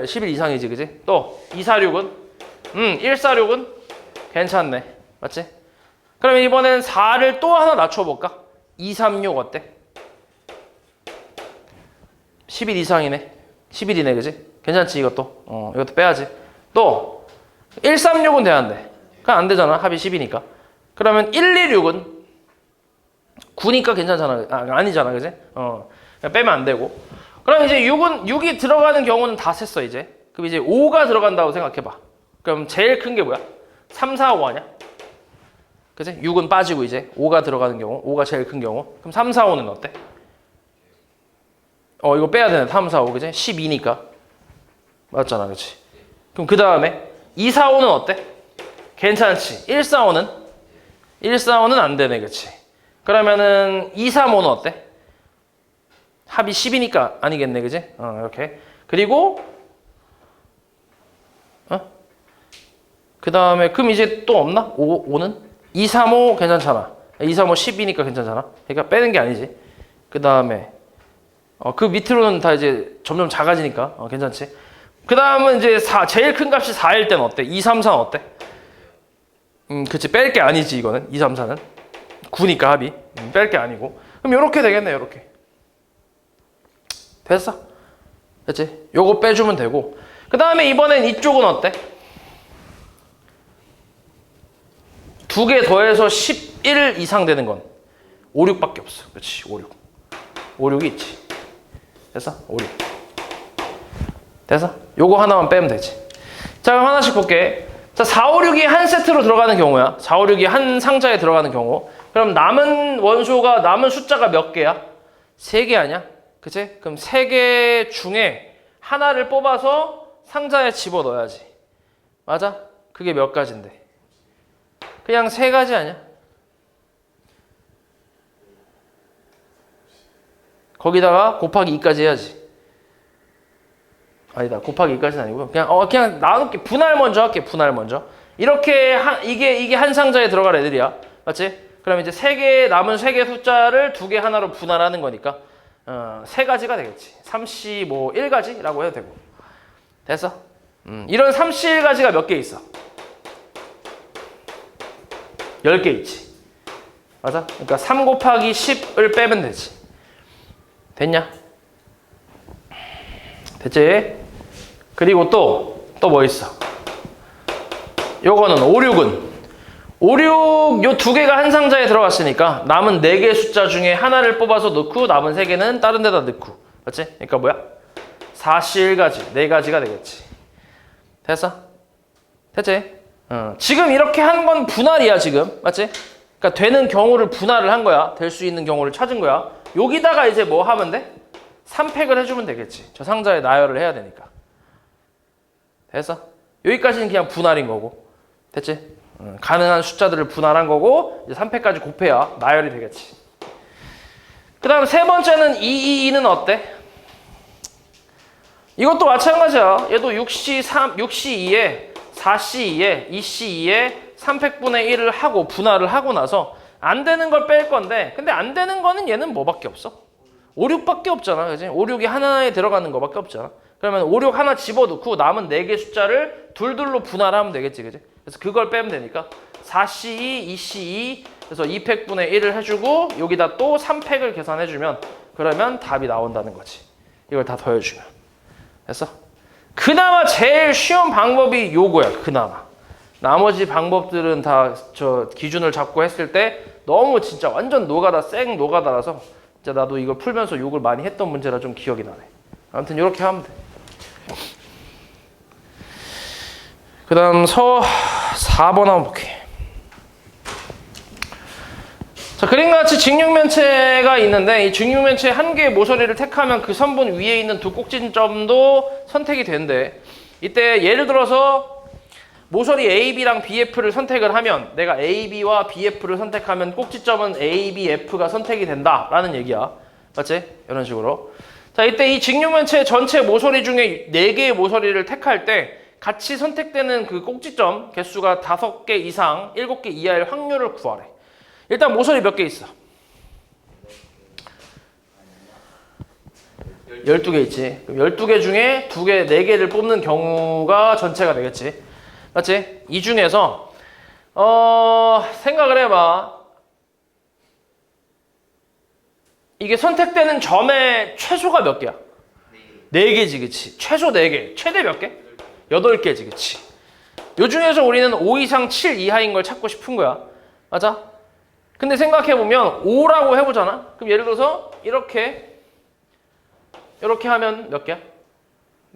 11 이상이지, 그치? 또 2, 4, 6은? 1, 4, 6은? 괜찮네. 맞지? 그러면 이번엔 4를 또 하나 낮춰볼까? 2, 3, 6 어때? 11 이상이네. 11이네, 그지? 괜찮지, 이것도? 이것도 빼야지. 또 1, 3, 6은 돼야 안 돼. 그럼 안 되잖아, 합이 10이니까. 그러면 1, 2, 6은 9니까 괜찮잖아. 아니잖아, 그지? 그냥 빼면 안 되고. 그럼 이제 6이 들어가는 경우는 다 셌어, 이제. 그럼 이제 5가 들어간다고 생각해봐. 그럼 제일 큰 게 뭐야? 3, 4, 5 아니야? 그치? 6은 빠지고 이제 5가 들어가는 경우, 5가 제일 큰 경우. 그럼 3, 4, 5는 어때? 이거 빼야 되네. 3, 4, 5, 그치? 12니까. 맞잖아, 그치? 그럼 그 다음에 2, 4, 5는 어때? 괜찮지? 1, 4, 5는? 1, 4, 5는 안 되네, 그치? 그러면은 2, 3, 5는 어때? 합이 10이니까 아니겠네, 그치? 이렇게. 그리고 그 다음에 그럼 이제 또 없나? 5는? 2, 3, 5 괜찮잖아. 2, 3, 5 10이니까 괜찮잖아. 그러니까 빼는 게 아니지. 그 다음에 그 밑으로는 다 이제 점점 작아지니까 괜찮지. 그 다음은 이제 제일 큰 값이 4일 때는 어때? 2, 3, 4는 어때? 그치. 뺄 게 아니지 이거는. 2, 3, 4는 9니까 합이. 뺄 게 아니고. 그럼 요렇게 되겠네. 요렇게. 됐어? 됐지? 요거 빼주면 되고. 그 다음에 이번엔 이쪽은 어때? 2개 더해서 11 이상 되는 건 5, 6밖에 없어. 그렇지. 5, 6. 5, 6이 있지. 됐어? 5, 6. 됐어? 요거 하나만 빼면 되지. 자, 그럼 하나씩 볼게. 자, 4, 5, 6이 한 세트로 들어가는 경우야. 4, 5, 6이 한 상자에 들어가는 경우. 그럼 남은 숫자가 몇 개야? 3개 아니야? 그치? 그럼 3개 중에 하나를 뽑아서 상자에 집어넣어야지. 맞아? 그게 몇 가지인데? 그냥 3가지 아니야? 거기다가 곱하기 2까지 해야지. 아니다. 곱하기 2까지는 아니고요. 그냥 나눌게. 분할 먼저 할게. 분할 먼저. 이렇게 이게 한 상자에 들어갈 애들이야. 맞지? 그럼 이제 남은 3개 숫자를 2개 하나로 분할하는 거니까 3가지가 되겠지. 3씨 뭐 1가지라고 해도 되고. 됐어? 이런 3씨 1가지가 몇 개 있어? 10개 있지. 맞아? 그러니까 3 곱하기 10을 빼면 되지. 됐냐? 됐지? 그리고 또 뭐 있어? 요거는 5, 6은 5, 6 요 두 개가 한 상자에 들어갔으니까 남은 4개 숫자 중에 하나를 뽑아서 넣고 남은 3개는 다른 데다 넣고. 맞지? 그러니까 뭐야? 4C1가지, 4가지가 되겠지. 됐어? 됐지? 지금 이렇게 한 건 분할이야 지금. 맞지? 그러니까 되는 경우를 분할을 한 거야. 될 수 있는 경우를 찾은 거야. 여기다가 이제 뭐 하면 돼? 3팩을 해주면 되겠지. 저 상자에 나열을 해야 되니까. 됐어? 여기까지는 그냥 분할인 거고. 됐지? 가능한 숫자들을 분할한 거고 이제 3팩까지 곱해야 나열이 되겠지. 그 다음 세 번째는 222는 어때? 이것도 마찬가지야. 얘도 6C2에 4C2에 2C2에 3팩분의 1을 하고 분할을 하고 나서 안 되는 걸 뺄 건데 근데 안 되는 거는 얘는 뭐밖에 없어? 5, 6밖에 없잖아. 그지? 5, 6이 하나에 들어가는 거밖에 없잖아. 그러면 5, 6 하나 집어넣고 남은 4개 숫자를 둘둘로 분할하면 되겠지. 그지? 그래서 그걸 빼면 되니까 4C2, 2C2 그래서 2팩분의 1을 해주고 여기다 또 3팩을 계산해주면 그러면 답이 나온다는 거지. 이걸 다 더해주면. 됐어? 그나마 제일 쉬운 방법이 요거야. 그나마. 나머지 방법들은 다 저 기준을 잡고 했을 때 너무 진짜 완전 노가다 생 노가다라서 진짜 나도 이걸 풀면서 욕을 많이 했던 문제라 좀 기억이 나네. 아무튼 이렇게 하면 돼. 그 다음 서 4번 한번 볼게. 자, 그림과 같이 직육면체가 있는데 이 직육면체 한 개의 모서리를 택하면 그 선분 위에 있는 두 꼭지점도 선택이 된대. 이때 예를 들어서 모서리 AB랑 BF를 선택을 하면 내가 AB와 BF를 선택하면 꼭지점은 ABF가 선택이 된다라는 얘기야. 맞지? 이런 식으로. 자, 이때 이 직육면체 전체 모서리 중에 4개의 모서리를 택할 때 같이 선택되는 그 꼭지점 개수가 5개 이상, 7개 이하일 확률을 구하래. 일단 모서리 몇 개 있어? 12개 있지. 그럼 12개 중에 2개, 4개를 뽑는 경우가 전체가 되겠지. 맞지? 이 중에서 생각을 해봐. 이게 선택되는 점의 최소가 몇 개야? 4개지, 그치? 최소 4개. 최대 몇 개? 8개지, 그치? 요 중에서 우리는 5 이상 7 이하인 걸 찾고 싶은 거야. 맞아? 근데 생각해보면 5라고 해보잖아? 그럼 예를 들어서 이렇게 하면 몇 개야?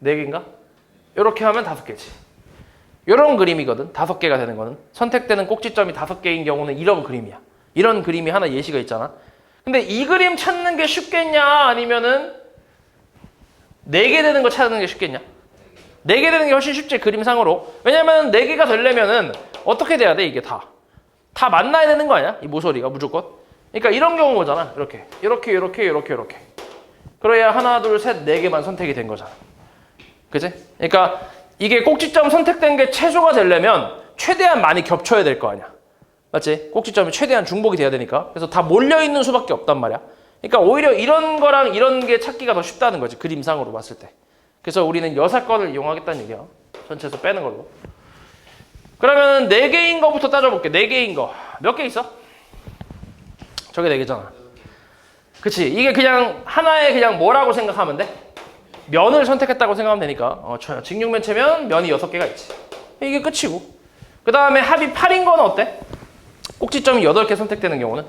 4개인가? 이렇게 하면 5개지. 이런 그림이거든. 5개가 되는 거는. 선택되는 꼭지점이 5개인 경우는 이런 그림이야. 이런 그림이 하나 예시가 있잖아. 근데 이 그림 찾는 게 쉽겠냐? 아니면은 4개 되는 거 찾는 게 쉽겠냐? 4개 되는 게 훨씬 쉽지, 그림상으로. 왜냐면 4개가 되려면은 어떻게 돼야 돼, 이게 다. 다 만나야 되는 거 아니야? 이 모서리가 무조건. 그러니까 이런 경우 거잖아. 이렇게. 그래야 하나, 둘, 셋, 4개만 선택이 된 거잖아. 그치? 그러니까 이게 꼭지점 선택된 게 최소가 되려면 최대한 많이 겹쳐야 될 거 아니야. 맞지? 꼭지점이 최대한 중복이 돼야 되니까. 그래서 다 몰려있는 수밖에 없단 말이야. 그러니까 오히려 이런 거랑 이런 게 찾기가 더 쉽다는 거지. 그림상으로 봤을 때. 그래서 우리는 여사건을 이용하겠다는 얘기야. 전체에서 빼는 걸로. 그러면 4개인 거부터 따져볼게. 4개인 거. 몇 개 있어? 저게 4개잖아. 그치? 이게 그냥 하나의 그냥 뭐라고 생각하면 돼? 면을 선택했다고 생각하면 되니까. 직육면체면 면이 6개가 있지. 이게 끝이고. 그 다음에 합이 8인 건 어때? 꼭지점이 8개 선택되는 경우는?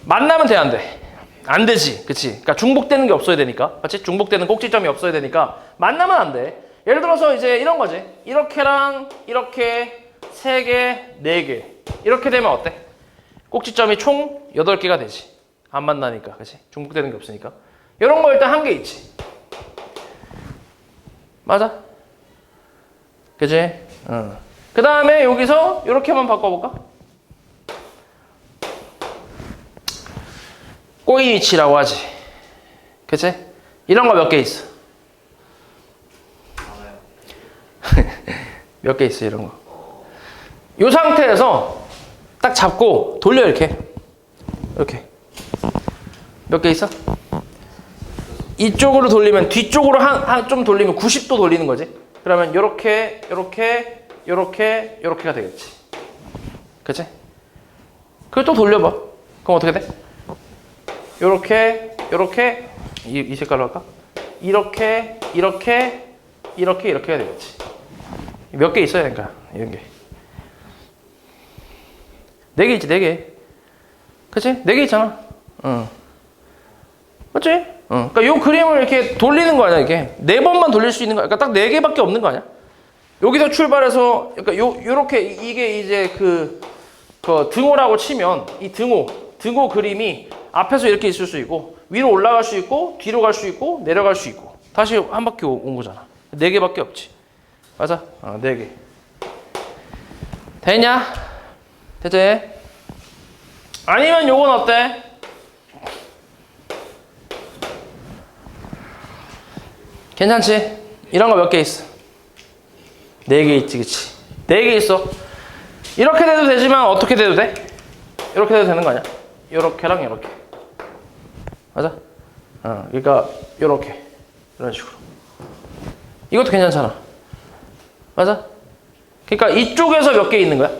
만나면 돼, 안 돼? 안 되지. 그치? 그러니까 중복되는 게 없어야 되니까. 맞지? 중복되는 꼭지점이 없어야 되니까 만나면 안 돼. 예를 들어서 이제 이런 거지. 이렇게랑 이렇게 3개, 4개. 이렇게 되면 어때? 꼭지점이 총 8개가 되지. 안 만나니까. 그치? 중복되는 게 없으니까. 이런 거 일단 한 개 있지. 맞아? 그치? 그 다음에 여기서 이렇게만 바꿔볼까? 꼬이 위치라고 하지. 그치? 이런 거 몇 개 있어? 몇 개 있어, 이런 거. 이 상태에서 딱 잡고 돌려, 이렇게. 몇 개 있어? 이쪽으로 돌리면, 뒤쪽으로 좀 돌리면 90도 돌리는 거지. 그러면 요렇게가 되겠지. 그치? 그걸 또 돌려봐. 그럼 어떻게 돼? 요렇게, 이 색깔로 할까? 이렇게가 되겠지. 몇 개 있어야 되니까, 이런 게. 4개 있지, 4개. 그치? 4개 있잖아. 응. 맞지? 응. 그러니까 요 그림을 이렇게 돌리는 거 아니야, 이게. 4번만 돌릴 수 있는 거야. 그러니까 딱 4개밖에 없는 거 아니야? 여기서 출발해서, 그러니까 요렇게, 이게 이제 그 등호라고 치면, 이 등호 그림이 앞에서 이렇게 있을 수 있고, 위로 올라갈 수 있고, 뒤로 갈 수 있고, 내려갈 수 있고. 다시 한 바퀴 온 거잖아. 4개밖에 없지. 맞아? 4개. 됐냐? 됐지? 아니면 요건 어때? 괜찮지? 이런 거 몇 개 있어? 4개 있지, 그치? 4개 있어. 이렇게 돼도 되지만 어떻게 돼도 돼? 이렇게 돼도 되는 거 아니야? 요렇게랑 요렇게. 맞아? 그러니까 요렇게. 이런 식으로. 이것도 괜찮잖아. 맞아? 그러니까 이쪽에서 몇 개 있는 거야?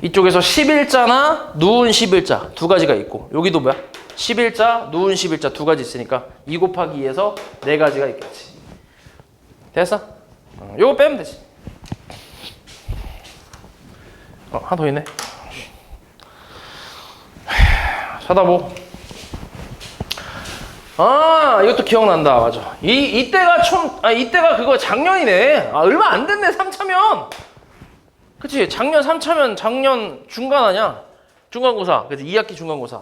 이쪽에서 11자나 누운 11자 두 가지가 있고, 여기도 뭐야? 11자, 누운 11자 두 가지 있으니까 2 곱하기 2에서 4가지가 있겠지. 됐어? 요거 빼면 되지. 하나 더 있네. 쳐다보. 이것도 기억난다. 맞아. 이때가 그거 작년이네. 얼마 안 됐네, 3차면. 그치? 작년 3차면 작년 중간 아니야? 중간고사. 그치? 2학기 중간고사.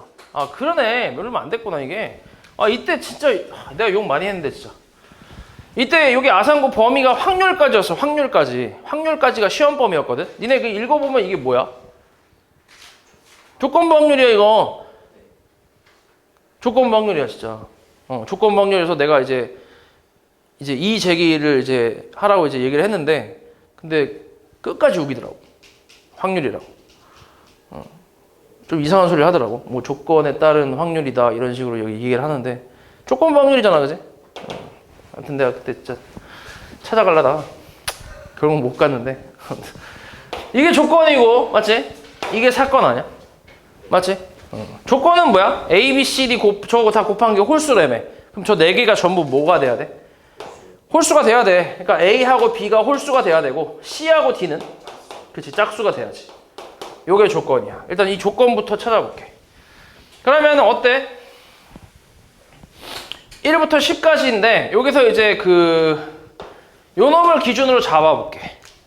그러네. 얼마 안 됐구나, 이게. 이때 진짜, 내가 욕 많이 했는데, 진짜. 이때 여기 아산고 범위가 확률까지였어, 확률까지. 확률까지가 시험 범위였거든? 니네 그 읽어보면 이게 뭐야? 조건부 확률이야, 이거. 조건부 확률이야, 진짜. 조건부 확률에서 내가 이제 이 제기를 이제 하라고 이제 얘기를 했는데, 근데 끝까지 우기더라고. 확률이라고. 좀 이상한 소리를 하더라고. 뭐 조건에 따른 확률이다 이런 식으로 여기 얘기를 하는데 조건부 확률이잖아, 그지? 하여튼 내가 그때 진짜 찾아가려다가 결국 못 갔는데 이게 조건이고, 맞지? 이게 사건 아니야? 맞지? 조건은 뭐야? A, B, C, D 저거 다 곱한 게 홀수라며. 그럼 저 4개가 전부 뭐가 돼야 돼? 홀수가 돼야 돼. 그러니까 A하고 B가 홀수가 돼야 되고 C하고 D는 그치, 짝수가 돼야지. 요게 조건이야. 일단 이 조건부터 찾아볼게. 그러면 어때? 1부터 10까지인데 여기서 이제 요 놈을 기준으로 잡아볼게.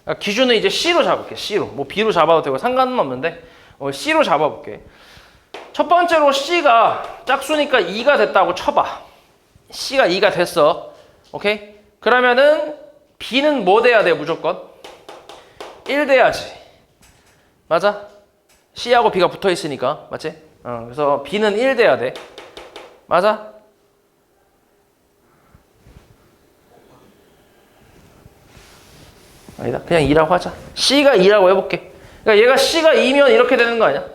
그러니까 기준은 이제 C로 잡을게. C로. 뭐 B로 잡아도 되고 상관은 없는데 C로 잡아볼게. 첫 번째로 C가 짝수니까 2가 됐다고 쳐봐. C가 2가 됐어. 오케이? 그러면은 B는 뭐 돼야 돼, 무조건? 1 돼야지. 맞아? C하고 B가 붙어 있으니까. 맞지? 그래서 B는 1 돼야 돼. 맞아? 아니다. 그냥 2라고 하자. C가 2라고 해볼게. 그러니까 얘가 C가 2면 이렇게 되는 거 아니야?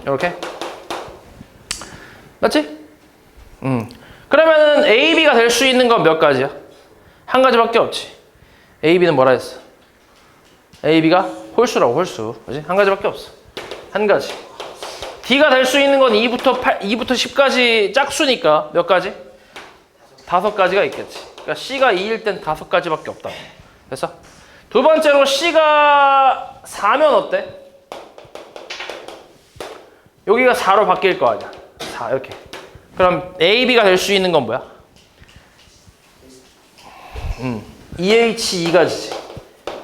이렇게? 맞지? 그러면은 A, B가 될 수 있는 건 몇 가지야? 한 가지밖에 없지. A, B는 뭐라 했어? A, B가 홀수라고, 홀수. 그지? 한 가지밖에 없어. 한 가지. D가 될 수 있는 건 2부터 10까지 짝수니까 몇 가지? 5가지가 있겠지. 그러니까 C가 2일 땐 5가지밖에 없다. 됐어? 두 번째로 C가 4면 어때? 여기가 4로 바뀔 거 아니야. 4 이렇게. 그럼 A, B가 될 수 있는 건 뭐야? 2H2가지지.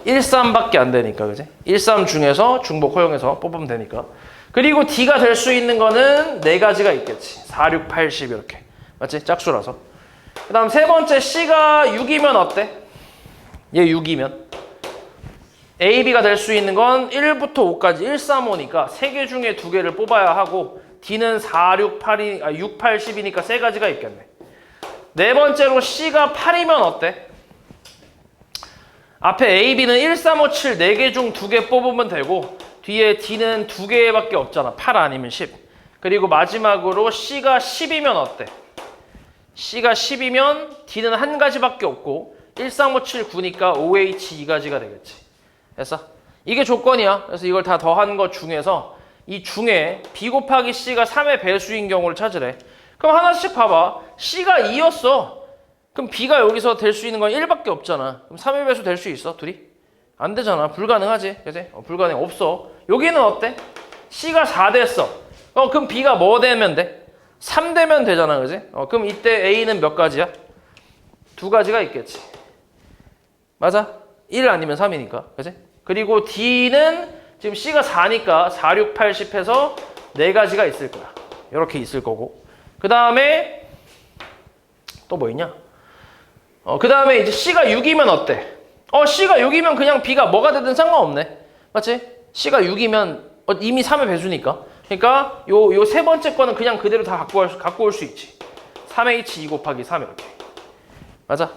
1, 3밖에 안 되니까, 그지? 1, 3 중에서 중복 허용해서 뽑으면 되니까. 그리고 D가 될 수 있는 거는 4가지가 있겠지. 4, 6, 8, 10 이렇게. 맞지? 짝수라서. 그 다음 세 번째 C가 6이면 어때? 얘 6이면 A, B가 될 수 있는 건 1부터 5까지 1, 3, 5니까 3개 중에 2개를 뽑아야 하고 D는 4, 6, 8, 10이니까 3가지가 있겠네. 네 번째로 C가 8이면 어때? 앞에 A, B는 1, 3, 5, 7 4개 중 2개 뽑으면 되고 뒤에 D는 2개밖에 없잖아. 8 아니면 10. 그리고 마지막으로 C가 10이면 어때? C가 10이면 D는 한 가지밖에 없고 1, 3, 5, 7, 9니까 OH 2가지가 되겠지. 됐어? 이게 조건이야. 그래서 이걸 다 더한 것 중에서 이 중에 B 곱하기 C가 3의 배수인 경우를 찾으래. 그럼 하나씩 봐봐. C가 2였어. 그럼 B가 여기서 될 수 있는 건 1밖에 없잖아. 그럼 3의 배수 될 수 있어? 둘이? 안 되잖아. 불가능하지. 그지? 불가능. 없어. 여기는 어때? C가 4 됐어. 그럼 B가 뭐 되면 돼? 3 되면 되잖아. 그지? 그럼 이때 A는 몇 가지야? 2가지가 있겠지. 맞아? 1 아니면 3이니까. 그지? 그리고 D는 지금 C가 4니까 4, 6, 8, 10 해서 4가지가 있을 거야. 이렇게 있을 거고. 그 다음에 또 뭐 있냐? 그 다음에 이제 C가 6이면 어때? C가 6이면 그냥 B가 뭐가 되든 상관없네. 맞지? C가 6이면 이미 3의 배수니까. 그러니까 요 세 번째 거는 그냥 그대로 다 갖고 올 수 있지. 3H 2 곱하기 3 이렇게. 맞아?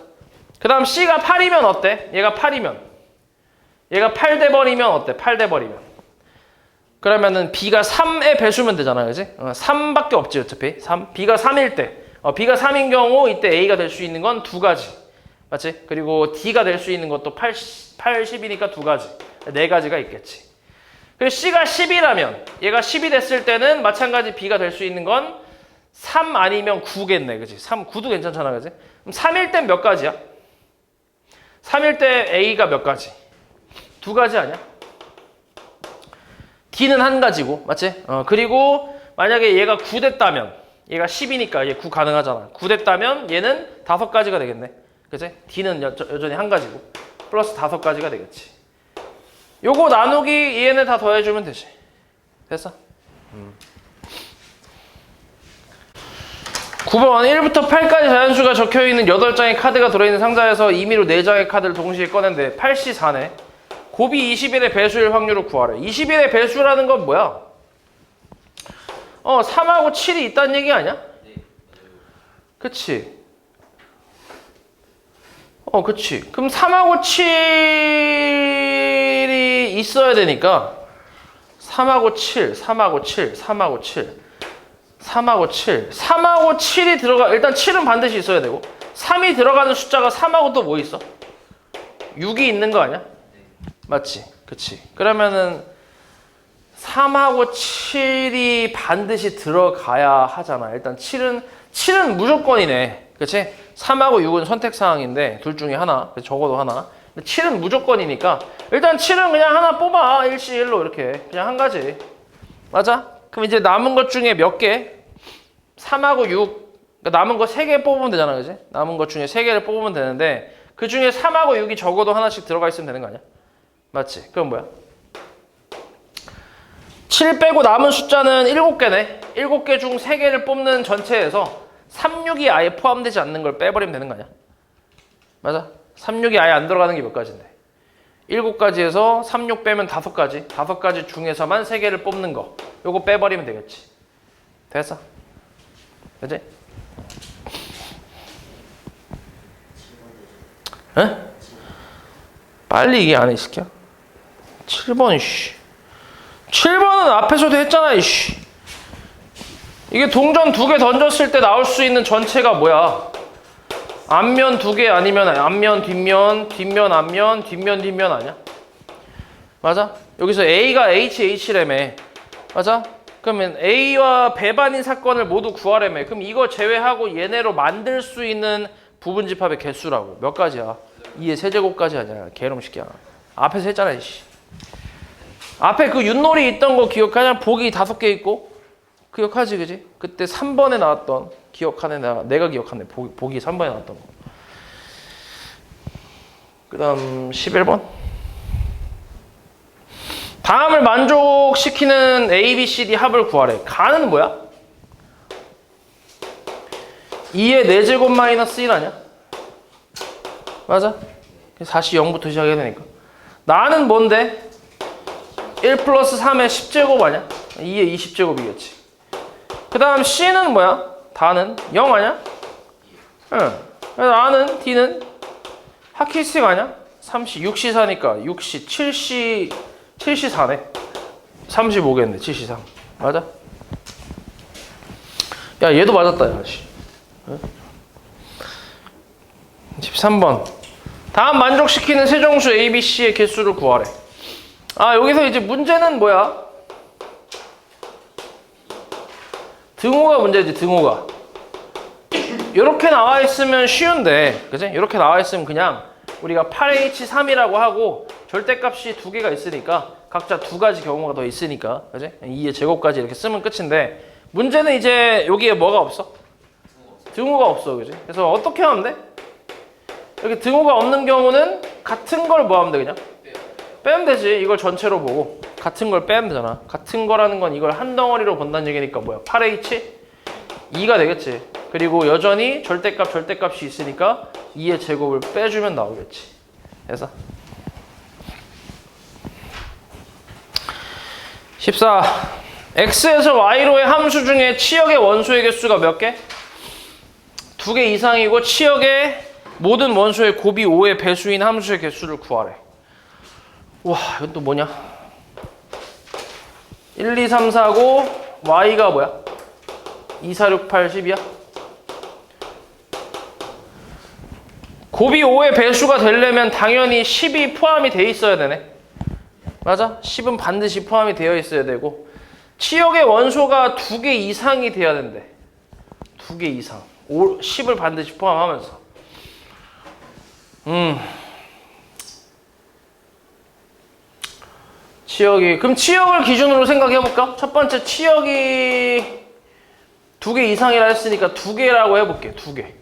그 다음 C가 8이면 어때? 얘가 8이면. 얘가 8 돼버리면 어때? 8 돼버리면. 그러면은 B가 3의 배수면 되잖아. 그지? 3밖에 없지 어차피. 3. B가 3일 때. B가 3인 경우 이때 A가 될 수 있는 건 2가지. 맞지? 그리고 D가 될 수 있는 것도 8, 10이니까 2가지. 4가지가 있겠지. 그리고 C가 10이라면 얘가 10이 됐을 때는 마찬가지 B가 될 수 있는 건 3 아니면 9겠네. 그지? 3, 9도 괜찮잖아. 그지? 그럼 3일 땐 몇 가지야? 3일 때 A가 몇 가지? 2가지 아니야? D는 1가지고. 맞지? 그리고 만약에 얘가 9 됐다면 얘가 10이니까 얘 9 가능하잖아. 9 됐다면 얘는 5가지가 되겠네. 그치? D는 여전히 1가지고 플러스 5가지가 되겠지. 요거 나누기 얘네 다 더해주면 되지. 됐어? 9번 1부터 8까지 자연수가 적혀있는 8장의 카드가 들어있는 상자에서 임의로 4장의 카드를 동시에 꺼낸데 8시 4네. 곱이 20일의 배수일 확률을 구하래. 20일의 배수라는 건 뭐야? 3하고 7이 있다는 얘기 아니야? 그치? 그치. 그럼 3하고 7이 있어야 되니까 3하고 7, 3하고 7, 3하고 7, 3하고 7, 3하고 7이 들어가. 일단 7은 반드시 있어야 되고 3이 들어가는 숫자가 3하고 또 뭐 있어? 6이 있는 거 아니야? 맞지? 그치. 그러면은 3하고 7이 반드시 들어가야 하잖아. 일단 7은 무조건이네. 그치? 3하고 6은 선택사항인데 둘 중에 하나. 적어도 하나. 근데 7은 무조건이니까 일단 7은 그냥 하나 뽑아. 일시일로 이렇게. 그냥 한 가지. 맞아? 그럼 이제 남은 것 중에 몇 개? 3하고 6. 그러니까 남은 거 3개 뽑으면 되잖아. 그치? 남은 것 중에 3개를 뽑으면 되는데 그 중에 3하고 6이 적어도 하나씩 들어가 있으면 되는 거 아니야? 맞지? 그럼 뭐야? 7 빼고 남은 숫자는 7개네. 7개 중 3개를 뽑는 전체에서 3, 6이 아예 포함되지 않는 걸 빼버리면 되는 거 아니야? 맞아? 3, 6이 아예 안 들어가는 게 몇 가지인데? 7가지에서 3, 6 빼면 5가지. 5가지 중에서만 3개를 뽑는 거. 요거 빼버리면 되겠지. 됐어? 그치? 에? 빨리 이게 안 해, 이 새끼야. 7번, 씨. 7번은 앞에서도 했잖아, 이씨. 이게 동전 2개 던졌을 때 나올 수 있는 전체가 뭐야? 앞면 2개 아니면 앞면, 뒷면, 뒷면, 앞면, 뒷면, 뒷면 아니야? 맞아? 여기서 A가 HH라며. 맞아? 그러면 A와 배반인 사건을 모두 구하라며. 그럼 이거 제외하고 얘네로 만들 수 있는 부분집합의 개수라고. 몇 가지야? 2의 세제곱까지 아니야. 개놈 새끼야. 앞에서 했잖아, 이씨. 앞에 그 윷놀이 있던 거 기억하냐? 복이 5개 있고 기억하지, 그지? 그때 3번에 나왔던 기억하네. 내가 기억하네. 복이 3번에 나왔던 거. 그 다음 11번. 다음을 만족시키는 A, B, C, D 합을 구하래. 가는 뭐야? 2의 4제곱 마이너스 1 아니야? 맞아? 다시 0부터 시작해야 되니까. 나는 뭔데? 1 플러스 3의 10제곱 아니야? 2의 20제곱이겠지. 그 다음 C는 뭐야? 다는 0 아니야? 응. 그래서 R는 D는 하키스가 아니야? 3C, 6C 4니까 6C, 7C, 7C 4네. 35개인데 7C 3. 맞아? 야, 얘도 맞았다, 야, 씨. 13번. 다음 만족시키는 세정수 A, B, C의 개수를 구하래. 여기서 이제 문제는 뭐야? 등호가 문제지, 등호가. 이렇게 나와 있으면 쉬운데, 그치? 이렇게 나와 있으면 그냥 우리가 8H3이라고 하고 절대값이 두 개가 있으니까 각자 두 가지 경우가 더 있으니까 그지? 2의 제곱까지 이렇게 쓰면 끝인데 문제는 이제 여기에 뭐가 없어? 등호가 없어 그지? 그래서 어떻게 하면 돼? 여기 등호가 없는 경우는 같은 걸 뭐 하면 돼 그냥? 빼면 되지. 이걸 전체로 보고 같은 걸 빼면 되잖아. 같은 거라는 건 이걸 한 덩어리로 본다는 얘기니까 뭐야? 8H? 2가 되겠지. 그리고 여전히 절대값이 있으니까 2의 제곱을 빼주면 나오겠지. 그래서 14. X에서 Y로의 함수 중에 치역의 원소의 개수가 몇 개? 2개 이상이고 치역의 모든 원소의 곱이 5의 배수인 함수의 개수를 구하래. 와, 이건 또 뭐냐? 1, 2, 3, 4고 Y가 뭐야? 2, 4, 6, 8, 10이야? 곱이 5의 배수가 되려면 당연히 10이 포함이 돼 있어야 되네. 맞아? 10은 반드시 포함이 되어 있어야 되고 치역의 원소가 2개 이상이 돼야 된대. 2개 이상. 10을 반드시 포함하면서. 그럼 치역을 기준으로 생각해볼까? 첫 번째 치역이 2개 이상이라 했으니까 2개라고 해볼게. 2개.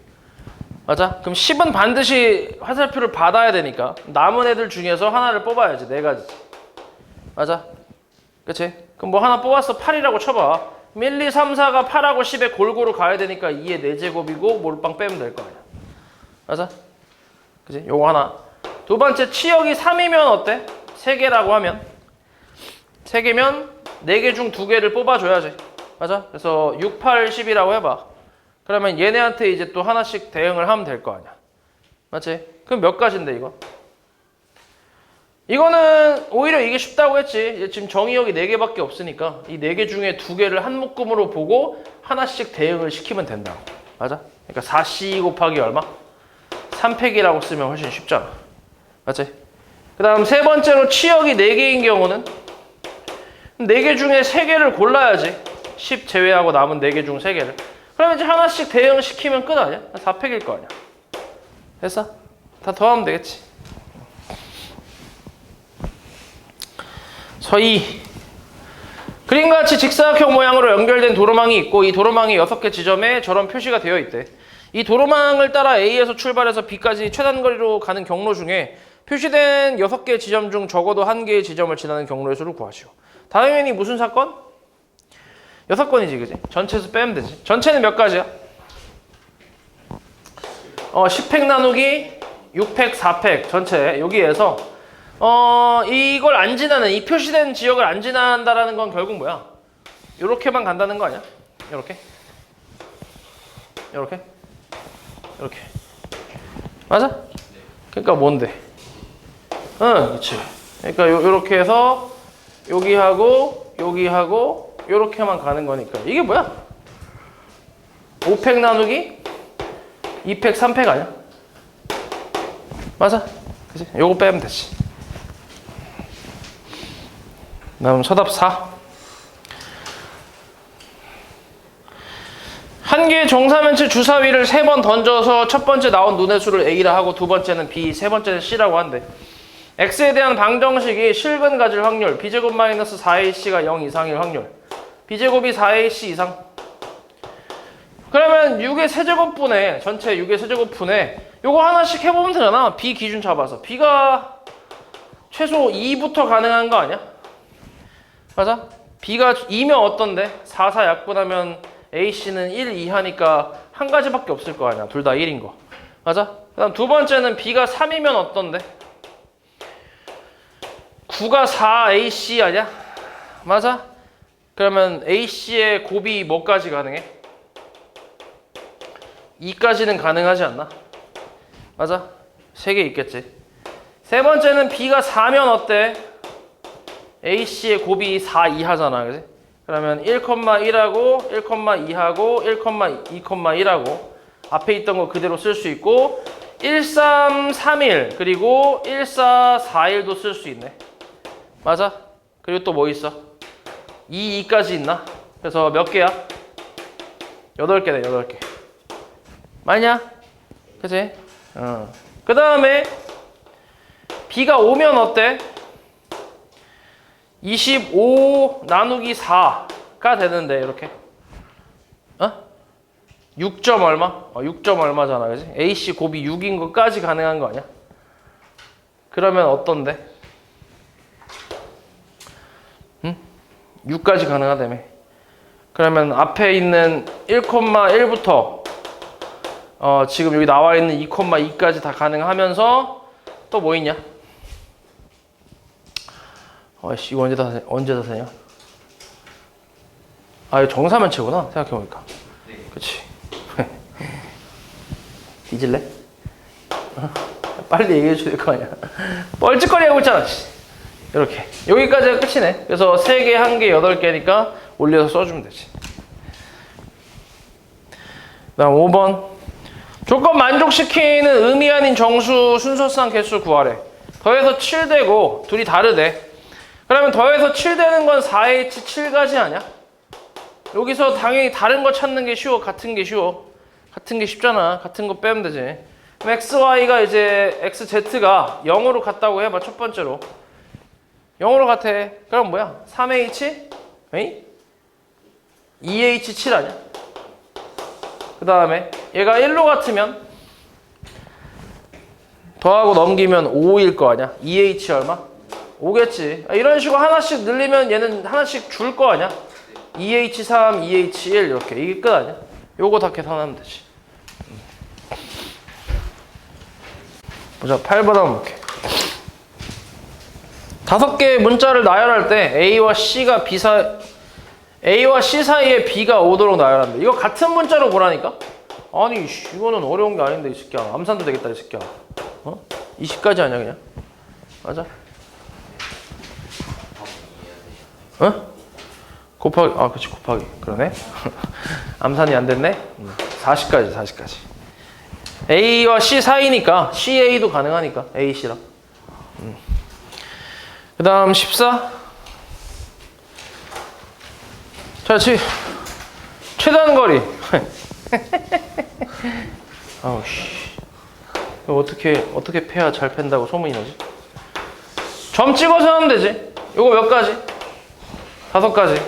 맞아? 그럼 10은 반드시 화살표를 받아야 되니까 남은 애들 중에서 하나를 뽑아야지. 4가지. 맞아? 그치? 그럼 뭐 하나 뽑았어. 8이라고 쳐봐. 1, 2, 3, 4가 8하고 10에 골고루 가야 되니까 2의 4제곱이고 몰빵 빼면 될 거 아니야. 맞아? 그치? 요거 하나. 두 번째 치역이 3이면 어때? 3개라고 하면 3개면 4개 중 2개를 뽑아줘야지. 맞아? 그래서 6, 8, 10이라고 해봐. 그러면 얘네한테 이제 또 하나씩 대응을 하면 될 거 아니야. 맞지? 그럼 몇 가지인데 이거? 이거는 오히려 이게 쉽다고 했지. 지금 정의역이 4개밖에 없으니까 이 4개 중에 2개를 한 묶음으로 보고 하나씩 대응을 시키면 된다고. 맞아? 그러니까 4C 곱하기 얼마? 3팩이라고 쓰면 훨씬 쉽잖아. 맞지? 그 다음 세 번째로 치역이 4개인 경우는 4개 중에 3개를 골라야지. 10 제외하고 남은 4개 중 3개를. 그러면 이제 하나씩 대응시키면 끝 아니야? 4팩일 거 아니야. 됐어? 다 더하면 되겠지. 서희. 그림과 같이 직사각형 모양으로 연결된 도로망이 있고 이 도로망이 6개 지점에 저런 표시가 되어 있대. 이 도로망을 따라 A에서 출발해서 B까지 최단 거리로 가는 경로 중에 표시된 6개 지점 중 적어도 1개의 지점을 지나는 경로의 수를 구하시오. 당연히 무슨 사건? 6건이지, 그지? 전체에서 빼면 되지. 전체는 몇 가지야? 10팩 나누기 6팩, 4팩 전체 여기에서 이걸 안 지나는 이 표시된 지역을 안 지난다라는 건 결국 뭐야? 요렇게만 간다는 거 아니야? 요렇게? 요렇게? 이렇게. 맞아? 그러니까 뭔데? 응, 그치. 그러니까 요렇게 해서 여기하고 여기하고 요렇게만 가는 거니까 이게 뭐야? 5팩 나누기 2팩 3팩 아니야? 맞아? 그치? 요거 빼면 되지. 다음 서답 4. 한 개의 정사면체 주사위를 3번 던져서 첫 번째 나온 눈의 수를 A라 하고 두 번째는 B, 세 번째는 C라고 한대. X에 대한 방정식이 실근 가질 확률 B제곱 마이너스 4AC가 0 이상일 확률 B제곱이 4AC 이상. 그러면 6의 세제곱분에 전체 6의 세제곱분에 요거 하나씩 해보면 되잖아. B 기준 잡아서 B가 최소 2부터 가능한 거 아니야? 맞아? B가 2면 어떤데? 4, 4 약분하면 AC는 1 이하니까 한 가지밖에 없을 거 아니야. 둘 다 1인 거. 맞아? 그 다음 두 번째는 B가 3이면 어떤데? 9가 4AC 아니야? 맞아? 그러면 AC의 곱이 뭐까지 가능해? 2까지는 가능하지 않나? 맞아? 3개 있겠지. 세 번째는 B가 4면 어때? AC의 곱이 4 이하잖아. 그지? 그러면 1,1하고 1,2하고 1,2,1하고 앞에 있던 거 그대로 쓸 수 있고 1331 그리고 1441도 쓸 수 있네. 맞아? 그리고 또 뭐 있어? 2까지 있나? 그래서 몇 개야? 8개네. 8개. 맞냐? 그치? 그 다음에 B가 5면 어때? 25 나누기 4가 되는데 이렇게 6점 얼마? 6점 얼마잖아, 그지? AC 곱이 6인 것까지 가능한 거 아니야? 그러면 어떤데? 6까지 가능하다며. 그러면 앞에 있는 1,1부터 지금 여기 나와 있는 2,2까지 다 가능하면서 또 뭐 있냐? 아이씨, 이거 언제 다 세냐? 아, 이거 정사면체구나, 생각해보니까. 네. 그치. 뒤질래? 빨리 얘기해줘야 될 거 아니야. 뻘짓거리 하고 있잖아. 이렇게. 여기까지가 끝이네. 그래서 3개, 1개, 8개니까 올려서 써주면 되지. 그 다음 5번. 조건 만족시키는 의미 아닌 정수 순서상 개수 구하래. 더해서 7되고 둘이 다르대. 그러면 더해서 7되는 건 4H7가지 아니야? 여기서 당연히 다른 거 찾는 게 쉬워. 같은 게 쉬워. 같은 게 쉽잖아. 같은 거 빼면 되지. 그럼 XY가 이제 XZ가 0으로 같다고 해봐. 첫 번째로. 0으로 같아. 그럼 뭐야? 3H? 에이? 2H7 아니야? 그 다음에 얘가 1로 같으면 더하고 넘기면 5일 거 아니야? 2H 얼마? 5겠지. 이런 식으로 하나씩 늘리면 얘는 하나씩 줄 거 아니야? 2H3, 2H1 이렇게. 이게 끝 아니야? 요거 다 계산하면 되지. 보자. 8번 한번 볼게. 5개의 문자를 나열할 때 A와 C 사이에 B가 오도록 나열한다. 이거 같은 문자로 보라니까? 아니, 이거는 어려운 게 아닌데, 이 새끼야. 암산도 되겠다, 이 새끼야. 20까지 아니야, 그냥? 맞아? 곱하기, 그치, 곱하기. 그러네. 암산이 안 됐네? 40까지. A와 C 사이니까, CA도 가능하니까, A, C랑. 그 다음 14. 자, 최단 거리. 아우, 씨. 어떻게 패야 잘 팬다고 소문이 나지? 점 찍어서 하면 되지. 요거 몇 가지? 5가지.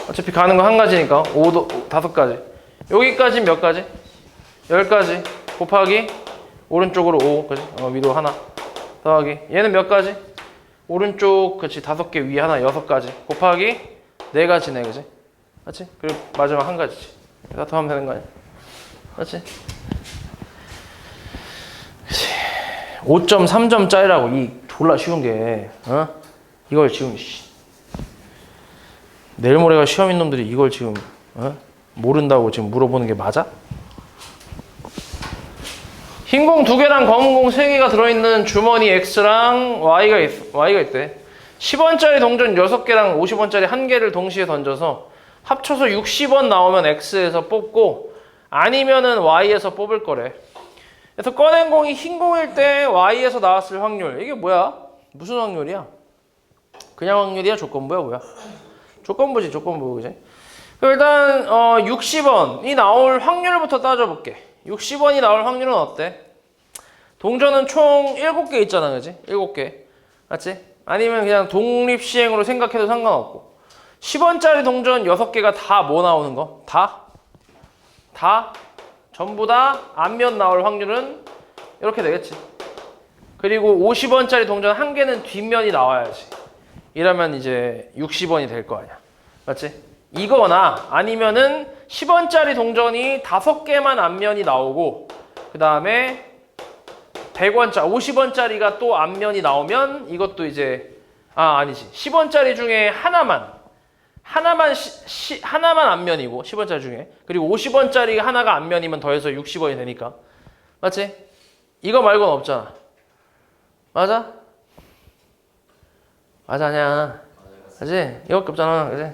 어차피 가는 거 한 가지니까. 5가지. 여기까지 몇 가지? 10가지. 곱하기 오른쪽으로 5. 그지? 위로 하나. 더하기. 얘는 몇 가지? 오른쪽, 그치, 5개 위에 하나, 6가지. 곱하기 4가지네, 그치? 맞지? 그리고 마지막 한 가지지. 다 더하면 되는 거 아니야? 맞지? 그치. 5.3점짜리라고, 이 졸라 쉬운 게, 이걸 지금, 내일 모레가 시험인 놈들이 이걸 지금, 모른다고 지금 물어보는 게 맞아? 흰 공 2개랑 검은 공 3개가 들어있는 주머니 X랑 Y가 있대. 10원짜리 동전 6개랑 50원짜리 1개를 동시에 던져서 합쳐서 60원 나오면 X에서 뽑고 아니면은 Y에서 뽑을 거래. 그래서 꺼낸 공이 흰 공일 때 Y에서 나왔을 확률. 이게 뭐야? 무슨 확률이야? 그냥 확률이야? 조건부야? 뭐야? 조건부지, 조건부. 그지? 일단 60원이 나올 확률부터 따져볼게. 60원이 나올 확률은 어때? 동전은 총 7개 있잖아, 그지? 7개. 맞지? 아니면 그냥 독립시행으로 생각해도 상관없고. 10원짜리 동전 6개가 다 뭐 나오는 거? 전부 다 앞면 나올 확률은 이렇게 되겠지. 그리고 50원짜리 동전 1개는 뒷면이 나와야지. 이러면 이제 60원이 될 거 아니야. 맞지? 이거나 아니면은 10원짜리 동전이 5개만 앞면이 나오고 그 다음에 100원짜리, 50원짜리가 또 앞면이 나오면 이것도 이제 아니지. 10원짜리 중에 하나만 앞면이고 10원짜리 중에 그리고 50원짜리 하나가 앞면이면 더해서 60원이 되니까 맞지? 이거 말고는 없잖아. 맞아? 맞아냐? 그지? 이거밖에 없잖아. 그지?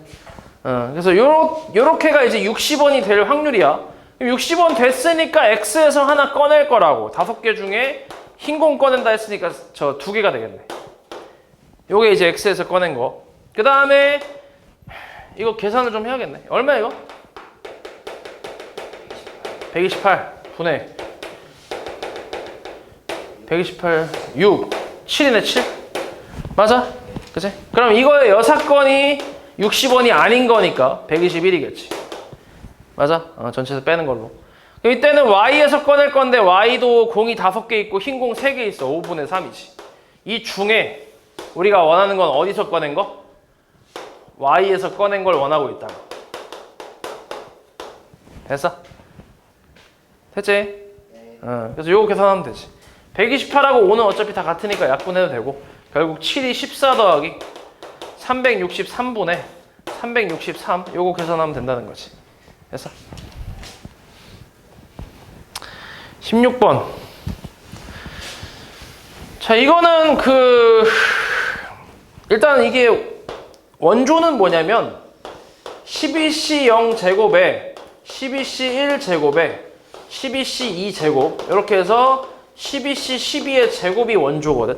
그래서 요렇게가 이제 60원이 될 확률이야. 60원 됐으니까 X에서 하나 꺼낼 거라고. 5개 중에 흰 공 꺼낸다 했으니까 저 2개가 되겠네. 요게 이제 X에서 꺼낸 거. 그 다음에 이거 계산을 좀 해야겠네. 얼마 이거? 128 분의 128 6 7이네 7. 맞아? 그치? 그럼 이거의 여사건이 60원이 아닌 거니까 121이겠지. 맞아? 전체에서 빼는 걸로. 그럼 이때는 Y에서 꺼낼 건데 Y도 공이 5개 있고 흰 공 3개 있어. 5분의 3이지. 이 중에 우리가 원하는 건 어디서 꺼낸 거? Y에서 꺼낸 걸 원하고 있다. 됐어? 됐지? 그래서 요거 계산하면 되지. 128하고 5는 어차피 다 같으니까 약분해도 되고 결국 7이 14 더하기 363분의 363 요거 계산하면 된다는 거지. 됐어? 16번. 자, 이거는 일단 이게 원조는 뭐냐면 12C 0제곱에 12C 1제곱에 12C 2제곱 이렇게 해서 12C 12의 제곱이 원조거든.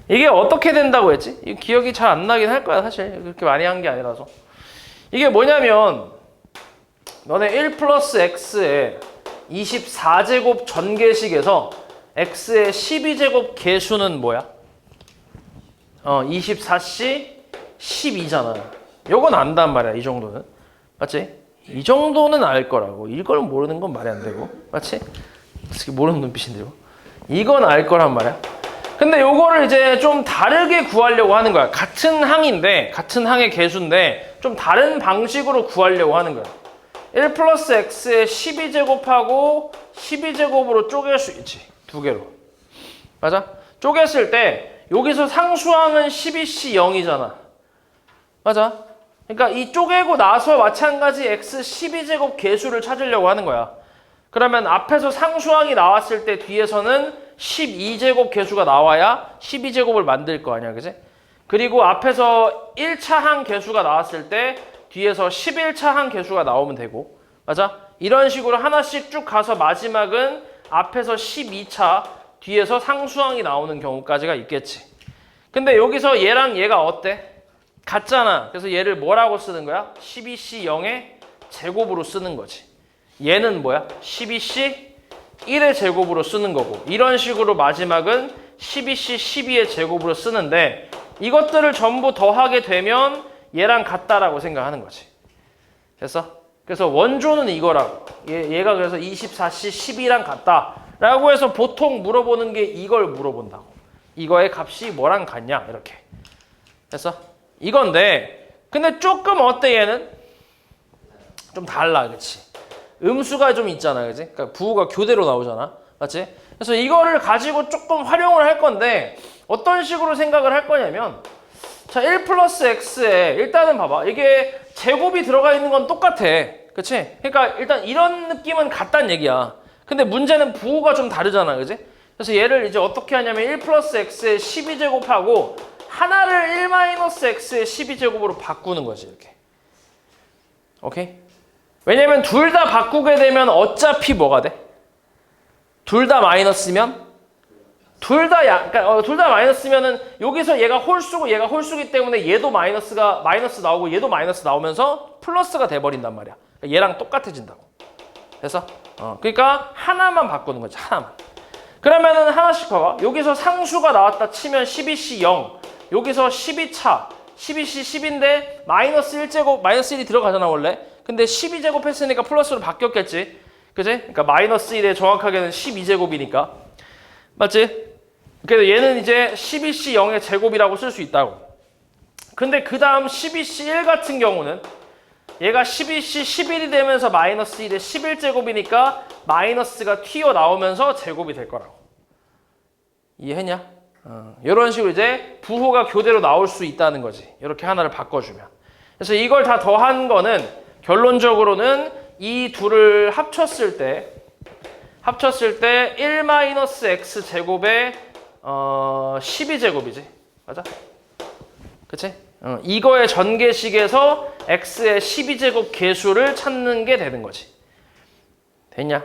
이게 어떻게 된다고 했지? 이 기억이 잘 안 나긴 할 거야 사실. 그렇게 많이 한 게 아니라서. 이게 뭐냐면 너네 1 플러스 x에 24제곱 전개식에서 x의 12제곱 개수는 뭐야? 24C 12잖아. 요건 안단 말이야. 이 정도는. 맞지? 이 정도는 알 거라고. 이걸 모르는 건 말이 안 되고. 맞지? 모르는 눈빛인데요. 이건 알 거란 말이야. 근데 요거를 이제 좀 다르게 구하려고 하는 거야. 같은 항인데, 같은 항의 개수인데 좀 다른 방식으로 구하려고 하는 거야. 1 플러스 x의 12제곱하고 12제곱으로 쪼갤 수 있지. 두 개로. 맞아? 쪼갰을 때 여기서 상수항은 12C 0이잖아. 맞아? 그러니까 이 쪼개고 나서 마찬가지 x 12제곱 개수를 찾으려고 하는 거야. 그러면 앞에서 상수항이 나왔을 때 뒤에서는 12제곱 개수가 나와야 12제곱을 만들 거 아니야. 그지? 그리고 앞에서 1차 항 개수가 나왔을 때 뒤에서 11차 항 개수가 나오면 되고. 맞아? 이런 식으로 하나씩 쭉 가서 마지막은 앞에서 12차 뒤에서 상수항이 나오는 경우까지가 있겠지. 근데 여기서 얘랑 얘가 어때? 같잖아. 그래서 얘를 뭐라고 쓰는 거야? 12C 0의 제곱으로 쓰는 거지. 얘는 뭐야? 12C 1의 제곱으로 쓰는 거고. 이런 식으로 마지막은 12C 12의 제곱으로 쓰는데 이것들을 전부 더하게 되면 얘랑 같다라고 생각하는 거지. 됐어? 그래서 원조는 이거라고. 얘가 그래서 24C 12랑 같다라고 해서 보통 물어보는 게 이걸 물어본다고. 이거의 값이 뭐랑 같냐? 이렇게. 됐어? 이건데 근데 조금 어때 얘는? 좀 달라. 그치? 음수가 좀 있잖아. 그치? 그러니까 부호가 교대로 나오잖아. 맞지? 그래서 이거를 가지고 조금 활용을 할 건데 어떤 식으로 생각을 할 거냐면 자, 1 플러스 x에 일단은 봐봐. 이게 제곱이 들어가 있는 건 똑같아. 그치? 그러니까 일단 이런 느낌은 같다는 얘기야. 근데 문제는 부호가 좀 다르잖아. 그치? 그래서 얘를 이제 어떻게 하냐면 1 플러스 x에 12제곱하고 하나를 1 마이너스 x의 12제곱으로 바꾸는 거지. 이렇게. 오케이? 왜냐면 둘 다 바꾸게 되면 어차피 뭐가 돼? 둘 다 마이너스면? 둘 다 마이너스면은 여기서 얘가 홀수고 얘가 홀수기 때문에 얘도 마이너스 나오고 얘도 마이너스 나오면서 플러스가 돼버린단 말이야. 얘랑 똑같아진다고. 그래서 그러니까 하나만 바꾸는 거지. 하나만. 그러면은 하나씩 봐봐. 여기서 상수가 나왔다 치면 12C 0. 여기서 12차. 12C 10인데 마이너스 1제곱, 마이너스 1이 들어가잖아 원래. 근데 12제곱 했으니까 플러스로 바뀌었겠지. 그지? 그러니까 마이너스 1에 정확하게는 12제곱이니까. 맞지? 그래서 얘는 이제 12C 0의 제곱이라고 쓸 수 있다고. 근데 그 다음 12C 1 같은 경우는 얘가 12C 11이 되면서 마이너스 1에 11제곱이니까 마이너스가 튀어나오면서 제곱이 될 거라고. 이해했냐? 이런 식으로 이제 부호가 교대로 나올 수 있다는 거지. 이렇게 하나를 바꿔주면. 그래서 이걸 다 더한 거는 결론적으로는 이 둘을 합쳤을 때 1 마이너스 x 제곱에 12제곱이지. 맞아? 그치? 이거의 전개식에서 x의 12제곱 개수를 찾는 게 되는 거지. 됐냐?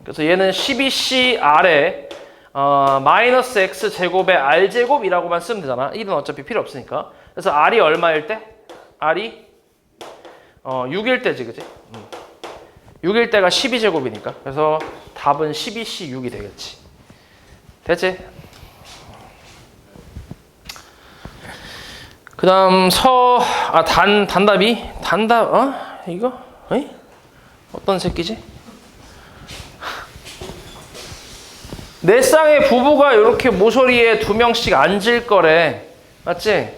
그래서 얘는 12C R에 마이너스 x 제곱의 r 제곱이라고만 쓰면 되잖아. 1은 어차피 필요 없으니까. 그래서 r이 얼마일 때? r이 6일 때지, 그치? 6일 때가 12제곱이니까. 그래서 답은 12C 6이 되겠지. 됐지? 그다음 단답이 이거 어떤 새끼지? 내 쌍의 부부가 이렇게 모서리에 2명씩 앉을 거래. 맞지?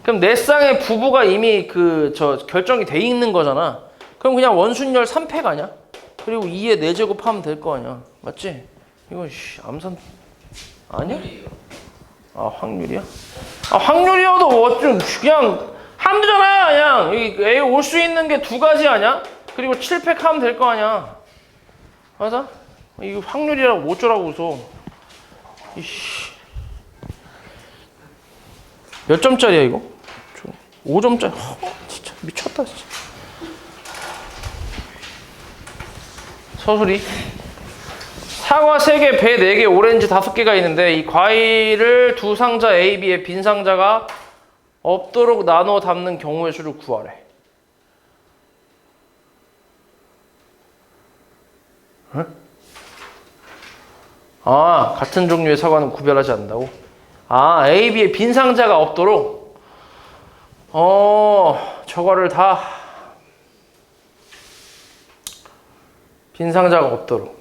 그럼 내 쌍의 부부가 이미 결정이 돼 있는 거잖아. 그럼 그냥 원순열 3패가 아니야? 그리고 2에 4제곱 하면 될 거 아니야. 맞지? 이거 암산 아니야? 확률이야? 확률이어도 뭐 좀 그냥 하면 되잖아. 그냥 A 올 수 있는 게 2가지 아니야? 그리고 7팩 하면 될 거 아니야. 맞아? 이거 확률이라고 못 줘라고 웃어. 이씨. 몇 점짜리야 이거? 5점짜리. 진짜 미쳤다 진짜. 서술이 사과 3개, 배 4개, 오렌지 5개가 있는데 이 과일을 두 상자 A, B에 빈 상자가 없도록 나눠 담는 경우의 수를 구하래. 응? 같은 종류의 사과는 구별하지 않는다고? A, B에 빈 상자가 없도록 저거를 다 빈 상자가 없도록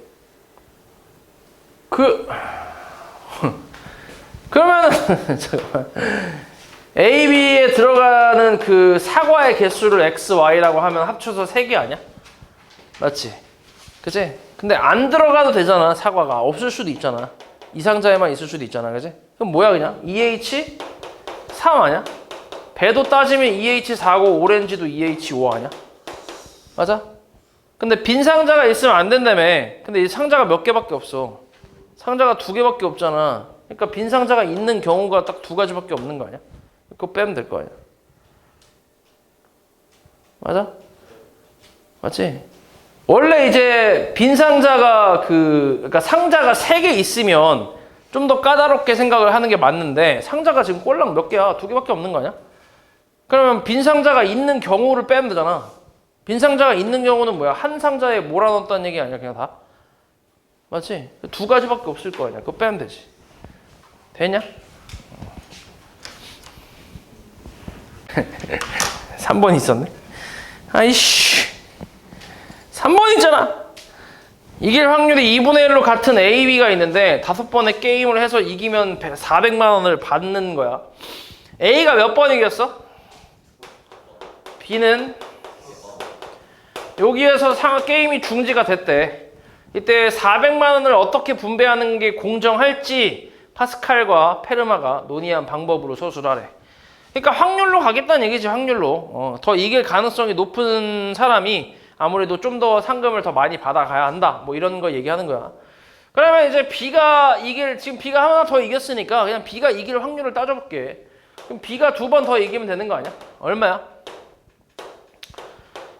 그러면은 잠깐만 A, B에 들어가는 그 사과의 개수를 X, Y라고 하면 합쳐서 3개 아니야? 맞지? 그치? 근데 안 들어가도 되잖아. 사과가 없을 수도 있잖아. 이 상자에만 있을 수도 있잖아. 그치? 그럼 뭐야 그냥? 2H 3 아니야? 배도 따지면 2H 4고 오렌지도 2H 5 아니야? 맞아? 근데 빈 상자가 있으면 안 된다며. 근데 이 상자가 몇 개밖에 없어. 상자가 2개밖에 없잖아. 그러니까 빈 상자가 있는 경우가 딱 2가지밖에 없는 거 아니야? 그거 빼면 될 거 아니야? 맞아? 맞지? 원래 이제 빈 상자가 그러니까 상자가 3개 있으면 좀 더 까다롭게 생각을 하는 게 맞는데 상자가 지금 꼴랑 몇 개야? 2개밖에 없는 거 아니야? 그러면 빈 상자가 있는 경우를 빼면 되잖아. 빈 상자가 있는 경우는 뭐야? 한 상자에 몰아넣었다는 얘기 아니야? 그냥 다? 맞지? 2가지밖에 없을 거 아니야? 그거 빼면 되지. 되냐? 3번 있었네? 아이씨. 3번 있잖아. 이길 확률이 2분의 1로 같은 A, B가 있는데 5번의 게임을 해서 이기면 400만 원을 받는 거야. A가 몇 번 이겼어? B는 여기에서 게임이 중지가 됐대. 이때 400만 원을 어떻게 분배하는 게 공정할지 파스칼과 페르마가 논의한 방법으로 서술하래. 그러니까 확률로 가겠다는 얘기지. 확률로. 더 이길 가능성이 높은 사람이 아무래도 좀 더 상금을 더 많이 받아가야 한다. 뭐 이런 거 얘기하는 거야. 그러면 이제 지금 B가 하나 더 이겼으니까 그냥 B가 이길 확률을 따져볼게. 그럼 B가 2번 더 이기면 되는 거 아니야? 얼마야?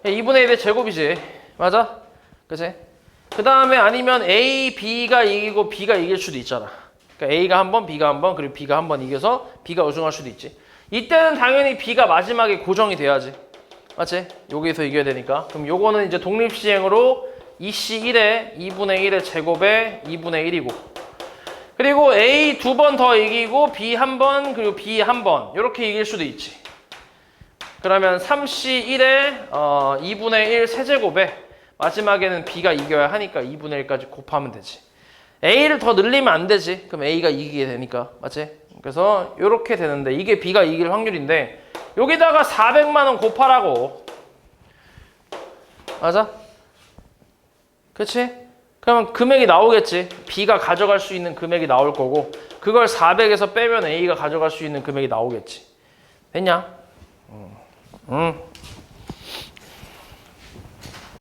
2분의 1의 제곱이지. 맞아? 그치? 그 다음에 아니면 A, B가 이기고 B가 이길 수도 있잖아. 그러니까 A가 한 번, B가 한 번, 그리고 B가 한 번 이겨서 B가 우승할 수도 있지. 이때는 당연히 B가 마지막에 고정이 돼야지. 맞지? 여기서 이겨야 되니까. 그럼 요거는 이제 독립시행으로 2C1에 2분의 1의 제곱에 2분의 1이고. 그리고 A 2번 더 이기고 B 한 번, 그리고 B 한 번. 이렇게 이길 수도 있지. 그러면 3C1에 2분의 1 세제곱에 마지막에는 B가 이겨야 하니까 2분의 1까지 곱하면 되지. A를 더 늘리면 안 되지. 그럼 A가 이기게 되니까. 맞지? 그래서 이렇게 되는데 이게 B가 이길 확률인데 여기다가 400만 원 곱하라고. 맞아? 그치? 그러면 금액이 나오겠지. B가 가져갈 수 있는 금액이 나올 거고 그걸 400에서 빼면 A가 가져갈 수 있는 금액이 나오겠지. 됐냐? 응.